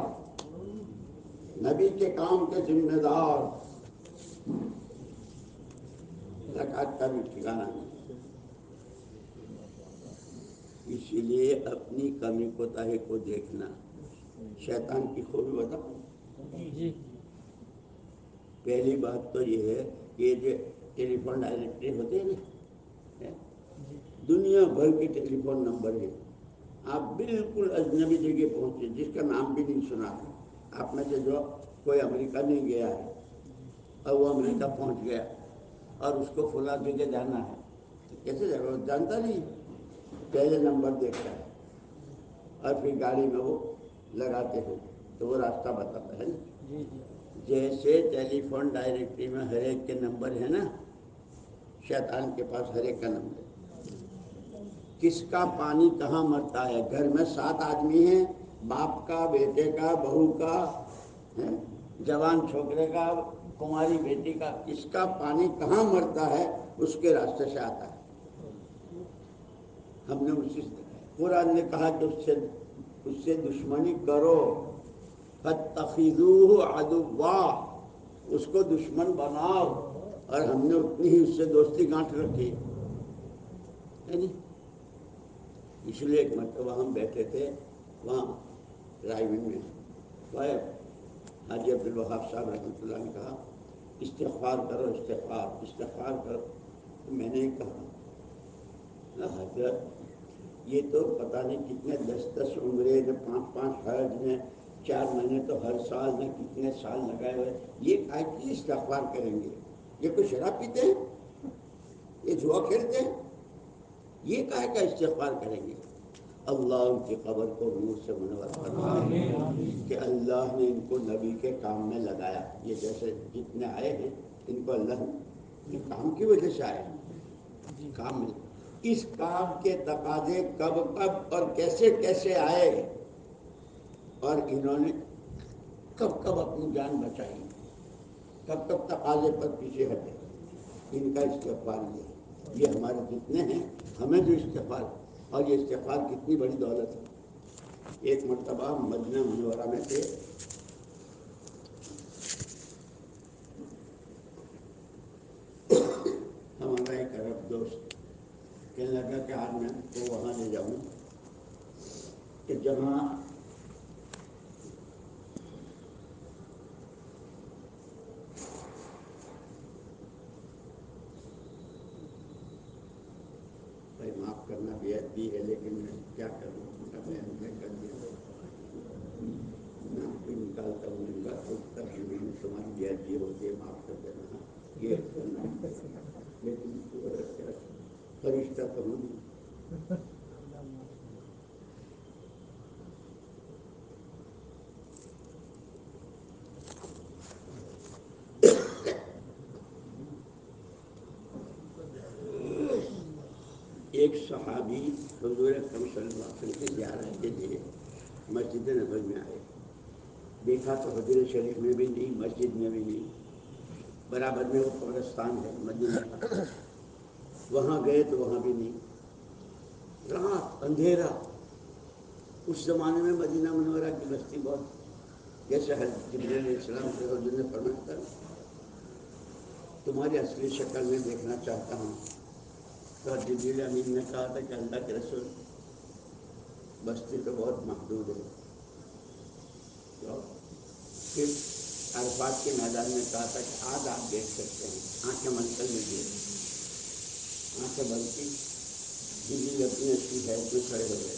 نبی کے کام کے ذمہ دار، رکعت کا بھی ٹھکانا نہیں. اسی لیے اپنی کمی کوتاہی کو دیکھنا. شیطان کی خوبی بتاؤ. پہلی بات تو یہ ہے کہ یہ جو ٹیلی فون ڈائریکٹری ہوتے ہیں نا، دنیا بھر کے ٹیلی فون نمبر ہے. آپ بالکل اجنبی جگہ پہنچے جس کا نام بھی نہیں سنا ہے، آپ میں سے جو کوئی امریکہ نہیں گیا ہے اور وہ امریکہ پہنچ گیا اور اس کو فلاں جگہ جانا ہے، تو کیسے جائے گا؟ جانتا نہیں. پہلے نمبر دیکھتا ہے اور پھر گاڑی میں وہ لگاتے ہیں تو وہ راستہ بتاتا ہے نا. جیسے ٹیلی فون ڈائریکٹری میں ہر ایک کے نمبر ہے نا، شیطان کے پاس ہر ایک کا نمبر ہے. کس کا پانی کہاں مرتا ہے؟ گھر میں 7 آدمی ہیں، باپ کا، بیٹے کا، بہو کا، جوان چھوکرے کا، کماری بیٹی کا، کس کا پانی کہاں مرتا ہے اس کے راستے سے آتا ہے. ہم نے اسی قرآن نے کہا کہ اس سے دشمنی کرو، فَاتَّخِذُوهُ عَدُوًّا، اس کو دشمن بناؤ. اور ہم نے اتنی ہی اس سے دوستی گانٹھ رکھی. اس لیے ایک مرتبہ ہم بیٹھے تھے وہاں رائے گنج میں، حاجی عبدالوہاب صاحب رحمۃ اللہ نے کہا استغفار کرو، استغفار استغفار کرو. تو میں نے کہا حضرت یہ تو پتہ نہیں کتنے 10 عمرے نے 5 حج نے 4 مہینے تو ہر سال نے کتنے سال لگائے ہوئے، یہ کہا کہ استغفار کریں گے؟ یہ کوئی شراب پیتے ہیں؟ یہ جوا کھیلتے ہیں؟ یہ کہا کہ استغفار کریں گے. اللہ ان کی قبر کو نور سے منور فرمائے کہ اللہ نے ان کو نبی کے کام میں لگایا. یہ جیسے جتنے آئے ہیں ان کو اللہ نے کام کی وجہ سے آئے ہیں، کام میں. اس کام کے تقاضے کب کب اور کیسے کیسے آئے اور انہوں نے کب کب اپنی جان بچائی، کب کب تقاضے پر پیچھے ہٹے، ان کا استغفار یہ ہمارے جتنے ہیں ہمیں جو استغفار، اور یہ استغفار کتنی بڑی دولت ہے. ایک مرتبہ مدینہ منورہ میں تھے، ہمارا ایک عرب دوست کہنے لگا کہ آج میں تو وہاں لے جاؤں کہ جہاں بھائی معاف کرنا بے ادبی ہے لیکن میں کیا کروں، بیان میں کر دیا نام بھی نکالتا ہوں ان کا تو ترجمے میں تمہاری بے ادبی ہوتی ہے، معاف کر دینا. یہ لیکن فرشتہ تو ہوں نہیں. ایک صحابی حضور اکرم صلی اللہ علیہ وسلم کی زیارت کے لیے مسجد نبوی میں آئے. دیکھا تو حجر شریف میں بھی نہیں، مسجد میں بھی نہیں، برابر میں وہ قبرستان ہے مدینہ کا، وہاں گئے تو وہاں بھی نہیں. رات اندھیرا. اس زمانے میں مدینہ منورہ کی بستی بہت، جیسے حضرت جبرائیل علیہ السلام سے حضور نے فرمایا تھا تمہاری اصلی شکل میں دیکھنا چاہتا ہوں. تو جبریل امین نے کہا تھا کہ اللہ کے رسول بستی تو بہت محدود ہے. تو پھر عرفات کے میدان میں کہا تھا کہ آج آپ دیکھ سکتے ہیں. آنکھیں بند کر لیجیے. آنکھیں بند کی، جبریل اپنی اچھی حیث میں کھڑے ہو گئے.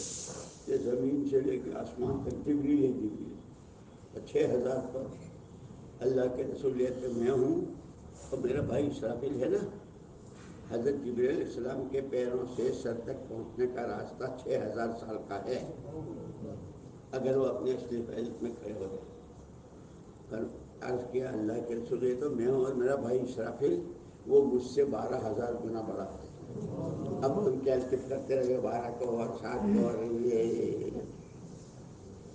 یہ زمین سے لے کے آسمان تک جبریل ہے جبریل. 6000 پر اللہ کے رسول لیتے میں ہوں اور میرا بھائی اسرافیل ہے نا. حضرت جبرائیل علیہ السلام کے پیروں سے سر تک پہنچنے کا راستہ 6000 سال کا ہے اگر وہ اپنے اصلی حالت میں کھڑے ہو گئے. پر عرض کیا اللہ کے رسول یہ تو میں ہوں اور میرا بھائی اسرافیل وہ مجھ سے 12000 گنا بڑا ہے. اب تم کیا اسکپ کرتے رہے 12 کو اور 7 کو اور یہ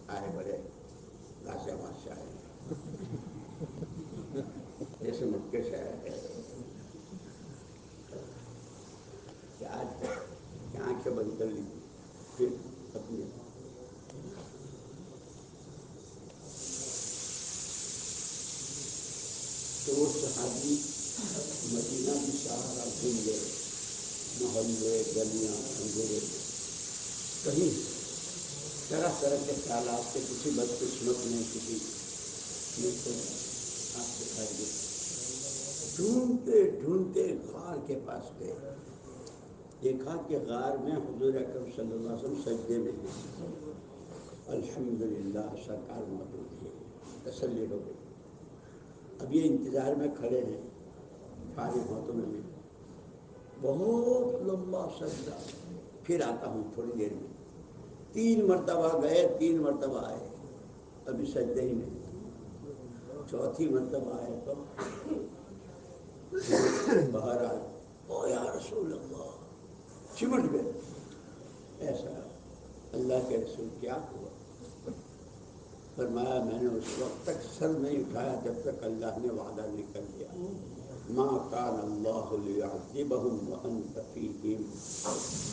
آئے بڑے گھاسے بادشاہ ہے جیسے مکے صحابی مدینہ کی سارا گھوم گئے، محلے گلیاں اندھیرے، کہیں طرح طرح کے خیالات کے، کسی بدقسمت نے کسی نے تو آپ دکھائی گئے، ڈھونڈتے ڈھونڈتے غار کے پاس گئے، دیکھا کہ غار میں حضور اکرم صلی اللہ علیہ وسلم سجدے میں ہیں، الحمدللہ سرکار موجود ہے، تسلی ہو گئی۔ اب یہ انتظار میں کھڑے ہیں، فارغ ہو تو میں بہت لمبا سجدہ، پھر آتا ہوں تھوڑی دیر میں، 3 مرتبہ گئے، 3 مرتبہ آئے، ابھی سجدے ہی نہیں، چوتھی مرتبہ آئے تو باہر آئے، او یا رسول اللہ، چمٹ گئے، ایسا اللہ کے رسول کیا ہوا؟ فرمایا میں نے اس وقت تک سر نہیں اٹھایا جب تک اللہ نے وعدہ نہیں کر دیا، ما کان اللہ لیعذبہم وانت فیہم،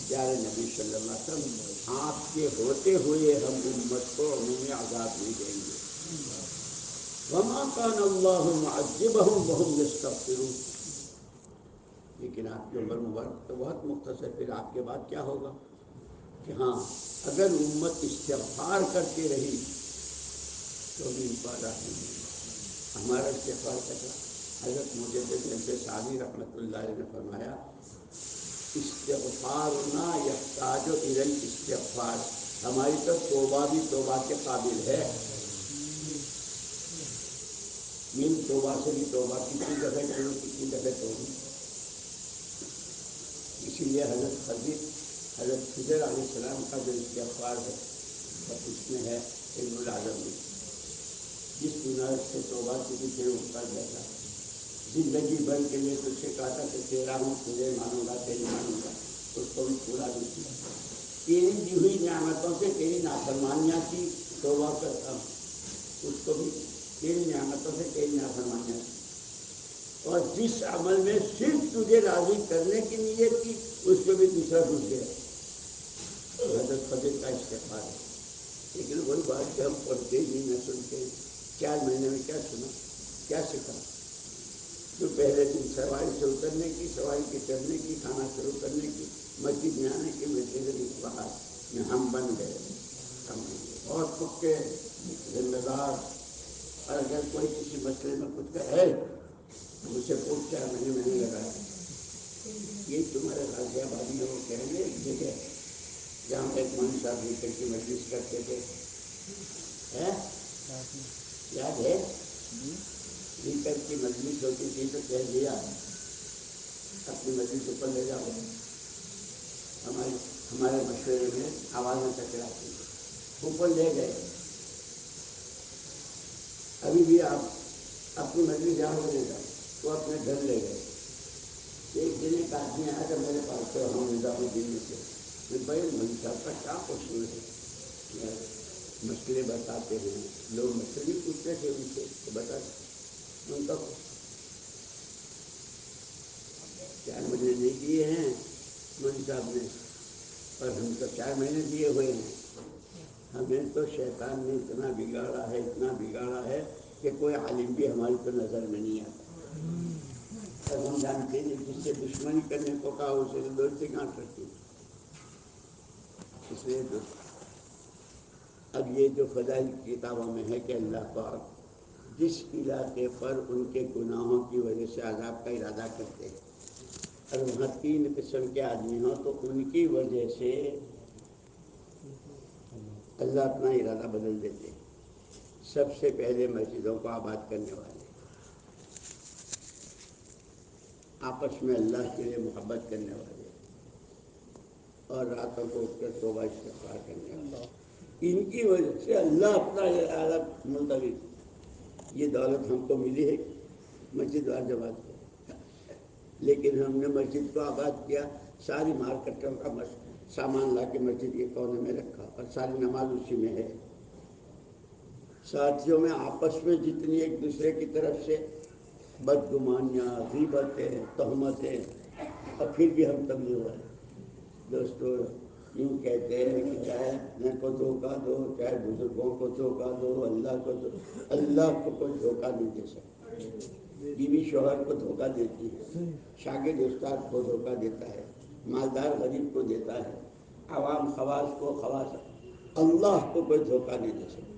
پیارے نبی صلی اللہ علیہ وسلم آپ کے ہوتے ہوئے ہم امت کو عمومی عذاب نہیں دیں گے، وما کان اللہ معذبہم وہم یستغفرون، لیکن آپ کی عمر مبارک تو بہت مختصر، پھر آپ کے بعد کیا ہوگا کہ ہاں اگر امت استغفار کرتی رہی تو بھی ان کو عذاب نہیں دیں گے۔ ہمارا استغفار کیسا؟ حضرت مجدد ابن ثانی رحمۃ اللہ علیہ نے فرمایا، استغفارنا یحتاج الی الاستغفار، ہماری تو توبہ بھی توبہ کے قابل ہے، من توبہ سے بھی توبہ، کتنی دفعہ کرو کتنی دفعہ توبہ۔ اسی لیے حضرت خضر علیہ السلام کا جو استغفار ہے اس میں ہے علم العظم میں، جس گناہ سے توبہ کی تھی وہ کر دیتا، زندگی بھر کے لیے تو سے کہا تھا کہ تیرا ہوں، تجھے مانوں گا، تیری مانوں گا، اس کو بھی پورا نہیں کیا، تیری دی ہوئی نعمتوں سے تیری نافرمانیاں کی توبہ کرتا ہوں، اس کو بھی تیری نعمتوں سے تیری نافرمانیاں کی، اور جس عمل میں صرف تجھے راضی کرنے کی نیت کی اس کو بھی دوسرا گھس گیا، حضرت خضر کا استغفار ہے۔ لیکن وہی بات کہ ہم پڑھتے ہی نہ سنتے، 4 مہینے میں کیا سنا، کیا سیکھا؟ جو پہلے دن سواری سے اترنے کی، سواری کے چڑھنے کی، کھانا شروع کرنے کی، مسجد میں آنے کی، مسجد اصلاحات میں ہم بن گئے، بہت پکے ذمہ دار، اور اگر کوئی کسی مسئلے میں کچھ کہے مجھ سے پوچھ 4 مہینے میں نے لگایا، یہ تمہارے غازی آبادی لوگ کہیں گے ایک جگہ جہاں ایک مولوی صاحب مل کر کی مجلس کرتے تھے، یاد ہے؟ مل کر کی مجلس ہوتی تھی تو کہہ دیا اپنی مجلس اوپر لے جاؤ، ہمارے مشورے میں آوازیں ٹکراتی تھی، اوپر لے گئے، ابھی بھی آپ اپنی مجلس جہاں لے جاؤ، وہ اپنے گھر لے گئے، ایک دن ایک آدمی آیا کہ میرے پاس تو ہم نظام الدین میں سے بھائی مولوی صاحب کا کیا قصور ہے، مسئلے بتاتے ہیں، لوگ مسئلے بھی پوچھتے تھے ان سے تو بتاتے، ان کا 4 مہینے نہیں دیے ہیں مولوی صاحب نے، اور ہم تو 4 مہینے دیے ہوئے ہیں، ہمیں تو شیطان نے اتنا بگاڑا ہے، اتنا بگاڑا ہے کہ کوئی عالم بھی ہماری تو نظر میں نہیں آتا، اور ہم جانتے ہیں جس سے دشمنی کرنے کو کہا اسے تو دوستی کہاں کرتی، اس لیے اب یہ جو فضائل کی کتابوں میں ہے کہ اللہ پاک جس علاقے پر ان کے گناہوں کی وجہ سے عذاب کا ارادہ کرتے ہیں، اور وہاں 3 قسم کے آدمی ہوں تو ان کی وجہ سے اللہ اپنا ارادہ بدل دیتے ہیں۔ سب سے پہلے مسجدوں کو آباد کرنے والے، آپس میں اللہ کے لیے محبت کرنے والے، اور راتوں کو اٹھ کر توبہ استغفار کرنے والے، ان کی وجہ سے اللہ اپنا ارادہ ملتوی، یہ دولت ہم کو ملی ہے مسجد وال جماعت کو، لیکن ہم نے مسجد کو آباد کیا، ساری مارکیٹوں کا سامان لا کے مسجد کے کونے میں رکھا اور ساری نماز اسی میں ہے، ساتھیوں میں آپس میں جتنی ایک دوسرے کی طرف سے بدگمانیاں، غیبتیں، تہمتیں، اور پھر بھی ہم تبلیغ والے دوستو یوں کہتے ہیں کہ چاہے اپنے کو دھوکہ دو، چاہے بزرگوں کو دھوکہ دو، اللہ کو کوئی دھوکہ نہیں دے سکتا، بیوی شوہر کو دھوکہ دیتی ہے، شاگرد استاد کو دھوکہ دیتا ہے، مالدار غریب کو دیتا ہے، عوام خواص کو خواص، اللہ کو کوئی دھوکہ نہیں دے سکتا۔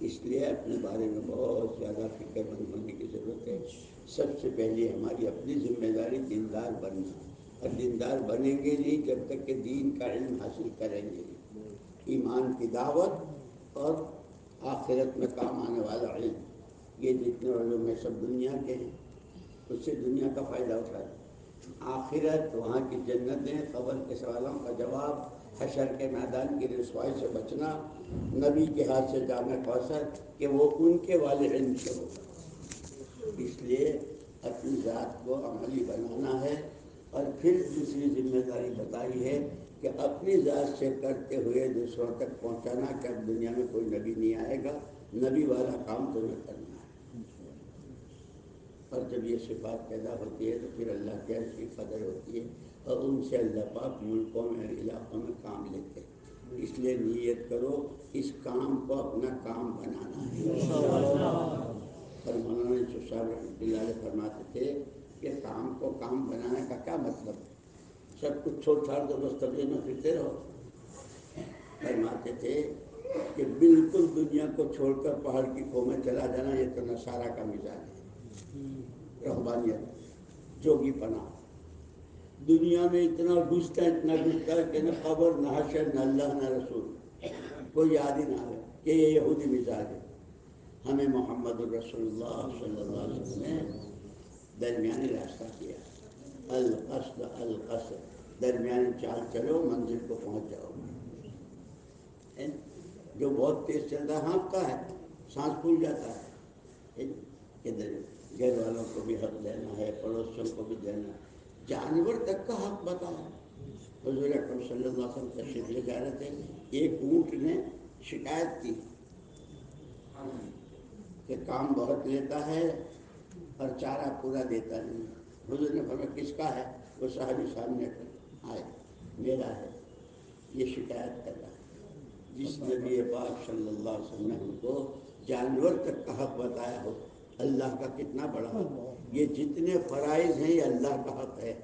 اس لیے اپنے بارے میں بہت زیادہ فکر مند ہونے کی ضرورت ہے۔ سب سے پہلے ہماری اپنی ذمہ داری دیندار بننا، اور دیندار بنیں گے نہیں جب تک کہ دین کا علم حاصل کریں گے، ایمان کی دعوت اور آخرت میں کام آنے والا علم، یہ جتنے علوم ہیں سب دنیا کے ہیں، اس سے دنیا کا فائدہ اٹھائے، آخرت وہاں کی جنتیں، قبر کے سوالوں کا جواب، حشر کے میدان کی رسوائی سے بچنا، نبی کے ہاتھ سے جامع کوثر کہ وہ ان کے والے علم سے ہوگا۔ اس لیے اپنی ذات کو عملی بنانا ہے، اور پھر دوسری ذمہ داری بتائی ہے کہ اپنی ذات سے کرتے ہوئے دوسروں تک پہنچانا کہ اب دنیا میں کوئی نبی نہیں آئے گا، نبی والا کام تمہیں کرنا ہے۔ اور جب یہ صفات پیدا ہوتی ہے تو پھر اللہ کی عرش کی قدر ہوتی ہے، اور ان سے اللہ پاک ملکوں میں علاقوں میں کام لیتے ہیں۔ اس لیے نیت کرو اس کام کو اپنا کام بنانا ہے۔ اور مولانا یوسف صاحب رحمۃ اللہ علیہ فرماتے تھے کہ کام کو کام بنانے کا کیا مطلب ہے؟ سب کچھ چھوڑ چھاڑ دو بس طبیعت میں پھرتے رہو۔ فرماتے تھے کہ بالکل دنیا کو چھوڑ کر پہاڑ کی کھو میں چلا جانا، یہ تو نصارہ کا مزاج ہے، رہبانیت، جوگی پناہ۔ دنیا میں اتنا گھستا ہے کہ نہ قبر، نہ حشر، نہ اللہ، نہ رسول، کوئی یاد ہی نہ آئے کہ یہ یہودی مزاج ہے۔ ہمیں محمد الرسول اللہ صلی اللہ علیہ وسلم نے درمیانی راستہ کیا، القصد القصد، درمیانی چال چلو منزل کو پہنچ جاؤ۔ جو بہت تیز چلتا ہے ہانپتا ہے، سانس پھول جاتا ہے، کہ گھر والوں کو بھی حق دینا ہے، پڑوسیوں کو بھی دینا ہے، جانور تک کا حق بتایا۔ حضور اکرم صلی اللہ علیہ وسلم تشریف لے جا رہے تھے، ایک اونٹ نے شکایت کی کہ کام بہت لیتا ہے اور چارہ پورا دیتا نہیں۔ حضور نے فرمایا کس کا ہے؟ وہ صحابی سامنے آئے، میرا ہے، یہ شکایت کر رہا ہے۔ جس نبی پاک صلی اللہ علیہ وسلم نے ہم کو جانور تک کا حق بتایا ہو، اللہ کا کتنا بڑا حق۔ یہ جتنے فرائض ہیں یہ اللہ کا حق ہے،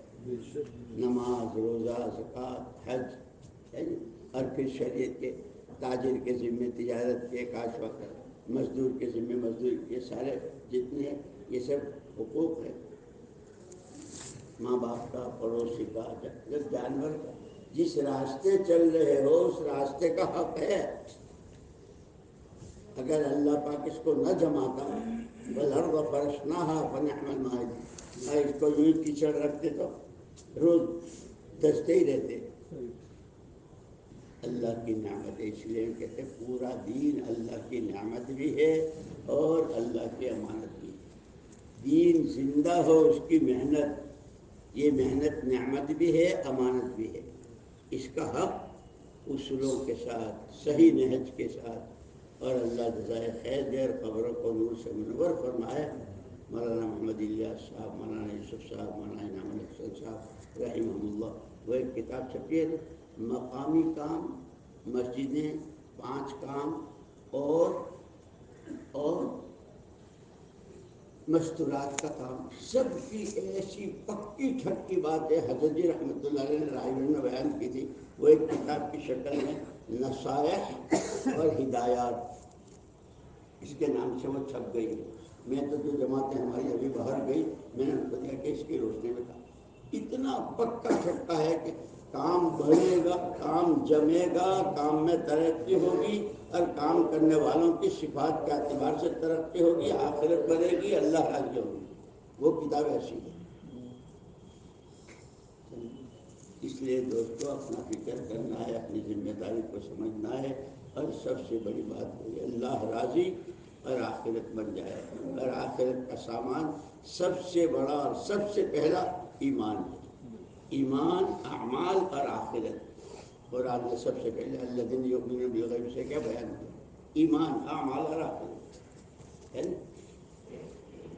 نماز، روزہ، زکوٰۃ، حج، اور پھر شریعت کے تاجر کے ذمے تجارت کے، کاشت مزدور کے ذمے مزدور، یہ سارے جتنے یہ سب حقوق ہیں، ماں باپ کا، پڑوسی کا، جب جانور کا، جس راستے چل رہے ہو اس راستے کا حق ہے۔ اگر اللہ پاک اس کو نہ جماتا، وَالْأَرْضَ فَرَشْنَاهَا فَنِعْمَ الْمَاهِدُونَ، اگر اس کو یوں کیچڑ رکھتے تو روز دستے ہی رہتے۔ اللہ کی نعمت ہے، اس لیے کہتے ہیں پورا دین اللہ کی نعمت بھی ہے اور اللہ کی امانت بھی ہے۔ دین زندہ ہو اس کی محنت، یہ محنت نعمت بھی ہے، امانت بھی ہے۔ اس کا حق اصولوں کے ساتھ، صحیح نہج کے ساتھ، اور اللہ جزائے خیر دے اور قبروں کو نور سے منور فرمائے۔ مولانا محمد الیاس صاحب، مولانا یوسف صاحب، مولانا انعام الحسن صاحب رحمہ اللہ، وہ ایک کتاب چھپی ہے، مقامی کام، مسجدیں، 5 کام اور مستورات کا کام، سب کی ایسی پکی ٹھکی باتیں حضرت جی رحمۃ اللہ علیہ نے رائے میں بیان کی تھی، وہ ایک کتاب کی شکل میں نصائح اور ہدایات، اس کے نام سے وہ چھپ گئی ہے۔ میں تو جو جماعتیں ہماری ابھی باہر گئی، میں نے ان کو دیا کہ اس کی روشنی میں کہا، اتنا پکا ٹھکا ہے کہ کام بڑھے گا، کام جمے گا، کام میں ترقی ہوگی، اور کام کرنے والوں کی صفات کے اعتبار سے ترقی ہوگی، آخرت بڑھے گی، اللہ راضی ہوگی۔ وہ کتاب ایسی ہے۔ اس لیے دوستو اپنا فکر کرنا ہے، اپنی ذمہ داری کو سمجھنا ہے، اور سب سے بڑی بات ہوئی اللہ راضی اور آخرت بن جائے، اور آخرت کا سامان سب سے بڑا اور سب سے پہلا ایمان ہے۔ ایمان، اعمال اور آخرت، قرآن نے سب سے پہلے الذین یؤمنون بالغیب سے کیا بیان کیا؟ ایمان، اعمال اور آخرت ہے نا؟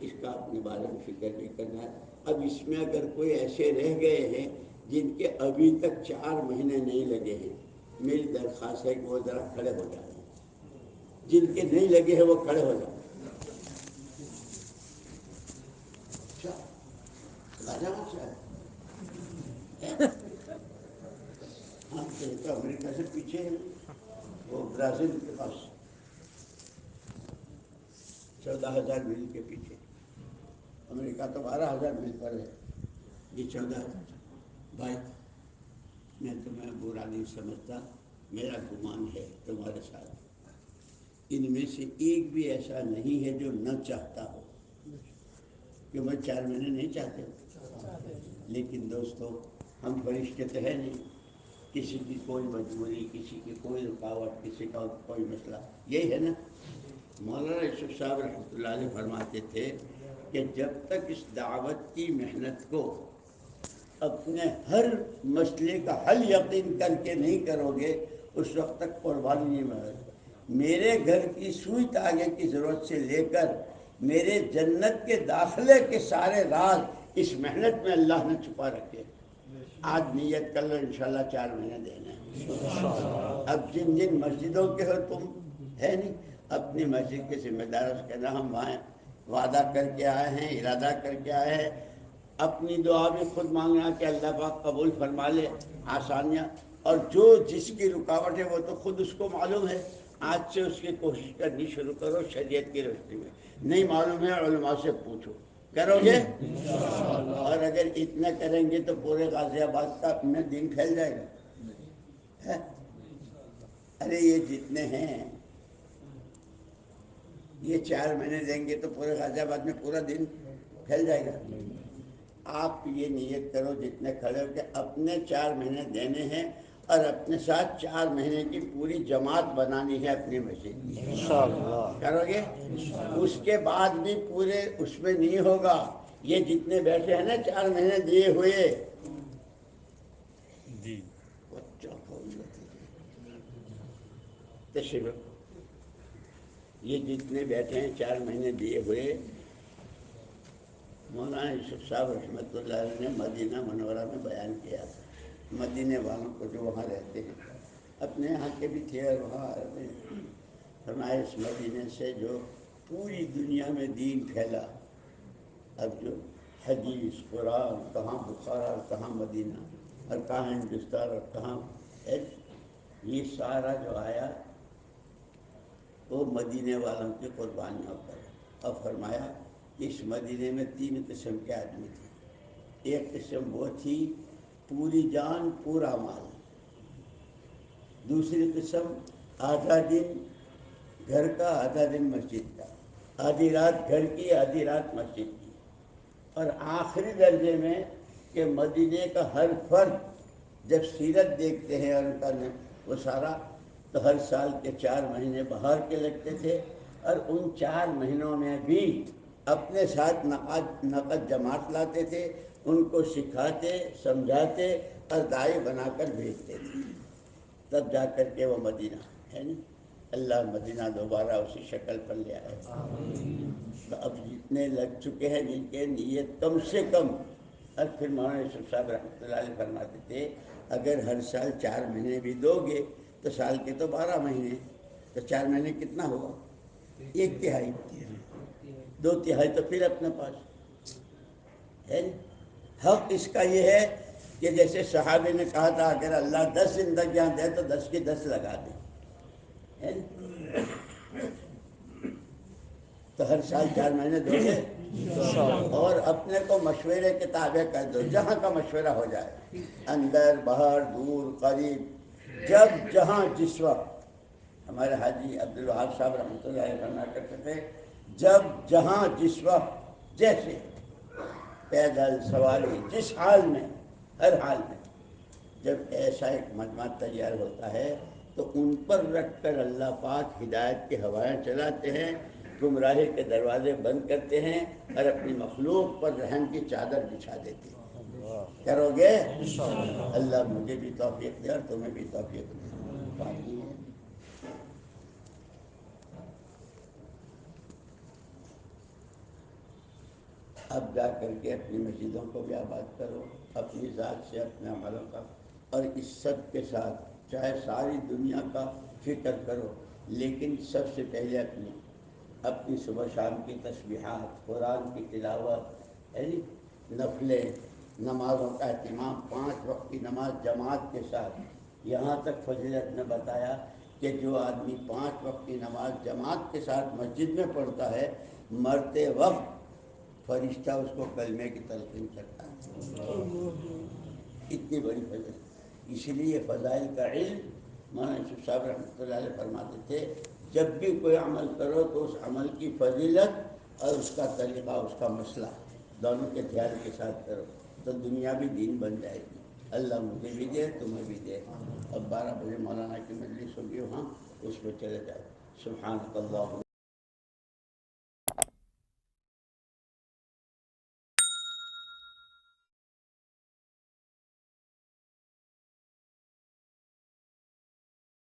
اس کا اپنے بارے میں فکر نہیں کرنا ہے۔ اب اس میں اگر کوئی ایسے رہ گئے ہیں جن کے ابھی تک 4 مہینے نہیں لگے ہیں، میری درخواست ہے کہ وہ ذرا کھڑے ہو جائیں، جن کے نہیں لگے ہیں وہ کھڑے ہو جائیں۔ راجا بادشاہ ہے ہم تو امریکہ سے پیچھے ہیں، وہ برازیل کے پاس 14,000 میل کے پیچھے، امریکہ تو 12,000 میل پر ہے، یہ 14,000 بھائی۔ میں تمہیں برا نہیں سمجھتا، میرا گمان ہے تمہارے ساتھ ان میں سے ایک بھی ایسا نہیں ہے جو نہ چاہتا ہو، کہ وہ 4 مہینے نہیں چاہتے ہو، لیکن دوستو ہم فرشتے تو ہے نہیں، کسی کی کوئی مجبوری، کسی کی کوئی رکاوٹ، کسی کا کوئی مسئلہ، یہی ہے نا۔ مولانا یوسف صاحب رحمۃ اللہ علیہ فرماتے تھے کہ جب تک اس دعوت کی محنت کو اپنے ہر مسئلے کا حل یقین کر کے نہیں کرو گے، اس وقت تک قربانی نہیں ملے گی۔ میرے گھر کی سوئی تاگے کی ضرورت سے لے کر میرے جنت کے داخلے کے سارے راز اس محنت میں اللہ نے چھپا رکھے۔ آج نیت کر لو انشاءاللہ 4 مہینے دینا ہے۔ اب جن جن مسجدوں کے ہو تم ہے نہیں، اپنی مسجد کے ذمہ داروں سے کہنا ہم وہاں وعدہ کر کے آئے ہیں، ارادہ کر کے آئے ہیں، اپنی دعا بھی خود مانگنا کہ اللہ پاک قبول فرما لے، آسانیاں، اور جو جس کی رکاوٹ ہے وہ تو خود اس کو معلوم ہے۔ آج سے اس کی کوشش کرنی شروع کرو شریعت کی روشنی میں، نہیں معلوم ہے علماء سے پوچھو، کرو گے؟ اور اگر اتنا کریں گے تو پورے غازی آباد کا میں دین پھیل جائے گا۔ ارے یہ جتنے ہیں یہ 4 مہینے دیں گے تو پورے غازی آباد میں پورا دن پھیل جائے گا۔ آپ یہ نیت کرو جتنے کھڑے ہو کہ اپنے 4 مہینے دینے ہیں، اور اپنے ساتھ 4 مہینے کی پوری جماعت بنانی ہے اپنی مسجد کی، انشاءاللہ کرو گے؟ اس کے بعد بھی پورے اس میں نہیں ہوگا، یہ جتنے بیٹھے ہیں نا 4 مہینے دیے ہوئے جی تشریف، یہ جتنے بیٹھے ہیں 4 مہینے دیے ہوئے، مولانا یوسف صاحب رحمۃ اللہ علیہ نے مدینہ منورہ میں بیان کیا تھا، مدینے والوں کو جو وہاں رہتے ہیں، اپنے یہاں کے بھی تھے اور وہاں فرمایا اس مدینے سے جو پوری دنیا میں دین پھیلا، اب جو حدیث قرآن کہاں بخارا اور کہاں مدینہ اور کہاں ہندوستان اور کہاں یہ سارا جو آیا وہ مدینے والوں کی قربانیوں پر ہے۔ اور فرمایا اس مدینے میں 3 قسم کے آدمی تھے، ایک قسم وہ تھی پوری جان پورا مال، دوسری قسم آدھا دن گھر کا آدھا دن مسجد کا، آدھی رات گھر کی آدھی رات مسجد کی، اور آخری درجے میں کہ مدینے کا ہر فرد جب سیرت دیکھتے ہیں اور ان کا وہ سارا، تو ہر سال کے 4 مہینے باہر کے لگتے تھے، اور ان 4 مہینوں میں بھی اپنے ساتھ نقد جماعت لاتے تھے، ان کو سکھاتے سمجھاتے اور داعی بنا کر بھیجتے تھے، تب جا کر کے وہ مدینہ ہے نا، اللہ مدینہ دوبارہ اسی شکل پر لے آئے۔ تو اب جتنے لگ چکے ہیں جن کے نیت کم سے کم، اور پھر مولانا یوسف صاحب رحمۃ اللہ علیہ فرماتے تھے اگر ہر سال 4 مہینے بھی دو گے تو سال کے تو 12 مہینے، تو 4 مہینے کتنا ہوا؟ 1/3، 2/3 تو پھر اپنے پاس ہے۔ حق اس کا یہ ہے کہ جیسے صحابی نے کہا تھا اگر اللہ 10 زندگیاں دے تو 10 کی 10 لگا دے، تو ہر سال 4 مہینے دو گے، اور اپنے کو مشورے کے تابع کر دو، جہاں کا مشورہ ہو جائے، اندر باہر دور قریب، جب جہاں جس وقت۔ ہمارے حاجی عبدالوہاب صاحب رحمۃ اللہ علیہ فرمایا کرتے تھے جب جہاں جس وقت جیسے پیدل سواری جس حال میں، ہر حال میں، جب ایسا ایک مجمع تیار ہوتا ہے تو ان پر رکھ کر اللہ پاک ہدایت کی ہوائیں چلاتے ہیں، گمراہی کے دروازے بند کرتے ہیں، اور اپنی مخلوق پر رحم کی چادر بچھا دیتے ہیں۔ کرو گے؟ اللہ مجھے بھی توفیق دے اور تمہیں بھی توفیق دے۔ اب جا کر کے اپنی مسجدوں کو بھی آباد کرو، اپنی ذات سے اپنے عملوں کا، اور اس سب کے ساتھ چاہے ساری دنیا کا فکر کرو، لیکن سب سے پہلے اپنی صبح شام کی تسبیحات، قرآن کی تلاوت ہے، نفلیں، نمازوں کا اہتمام، 5 وقت کی نماز جماعت کے ساتھ، یہاں تک فضیلت نے بتایا کہ جو آدمی 5 وقت کی نماز جماعت کے ساتھ مسجد میں پڑھتا ہے، مرتے وقت فرشتہ اس کو کلمے کی تلقین کرتا ہے۔ اتنی بڑی فضیلت، اسی لیے فضائل کا علم مولانا یوسف صاحب رحمۃ اللہ علیہ فرماتے تھے، جب بھی کوئی عمل کرو تو اس عمل کی فضیلت اور اس کا طریقہ، اس کا مسئلہ دونوں کے دھیان کے ساتھ کرو تو دنیا بھی دین بن جائے گی۔ اللہ مجھے بھی دے، تمہیں بھی دے۔ اب 12 بجے مولانا کی مجلس ہوگی، وہاں اس میں چلے جائے۔ سبحانک اللہم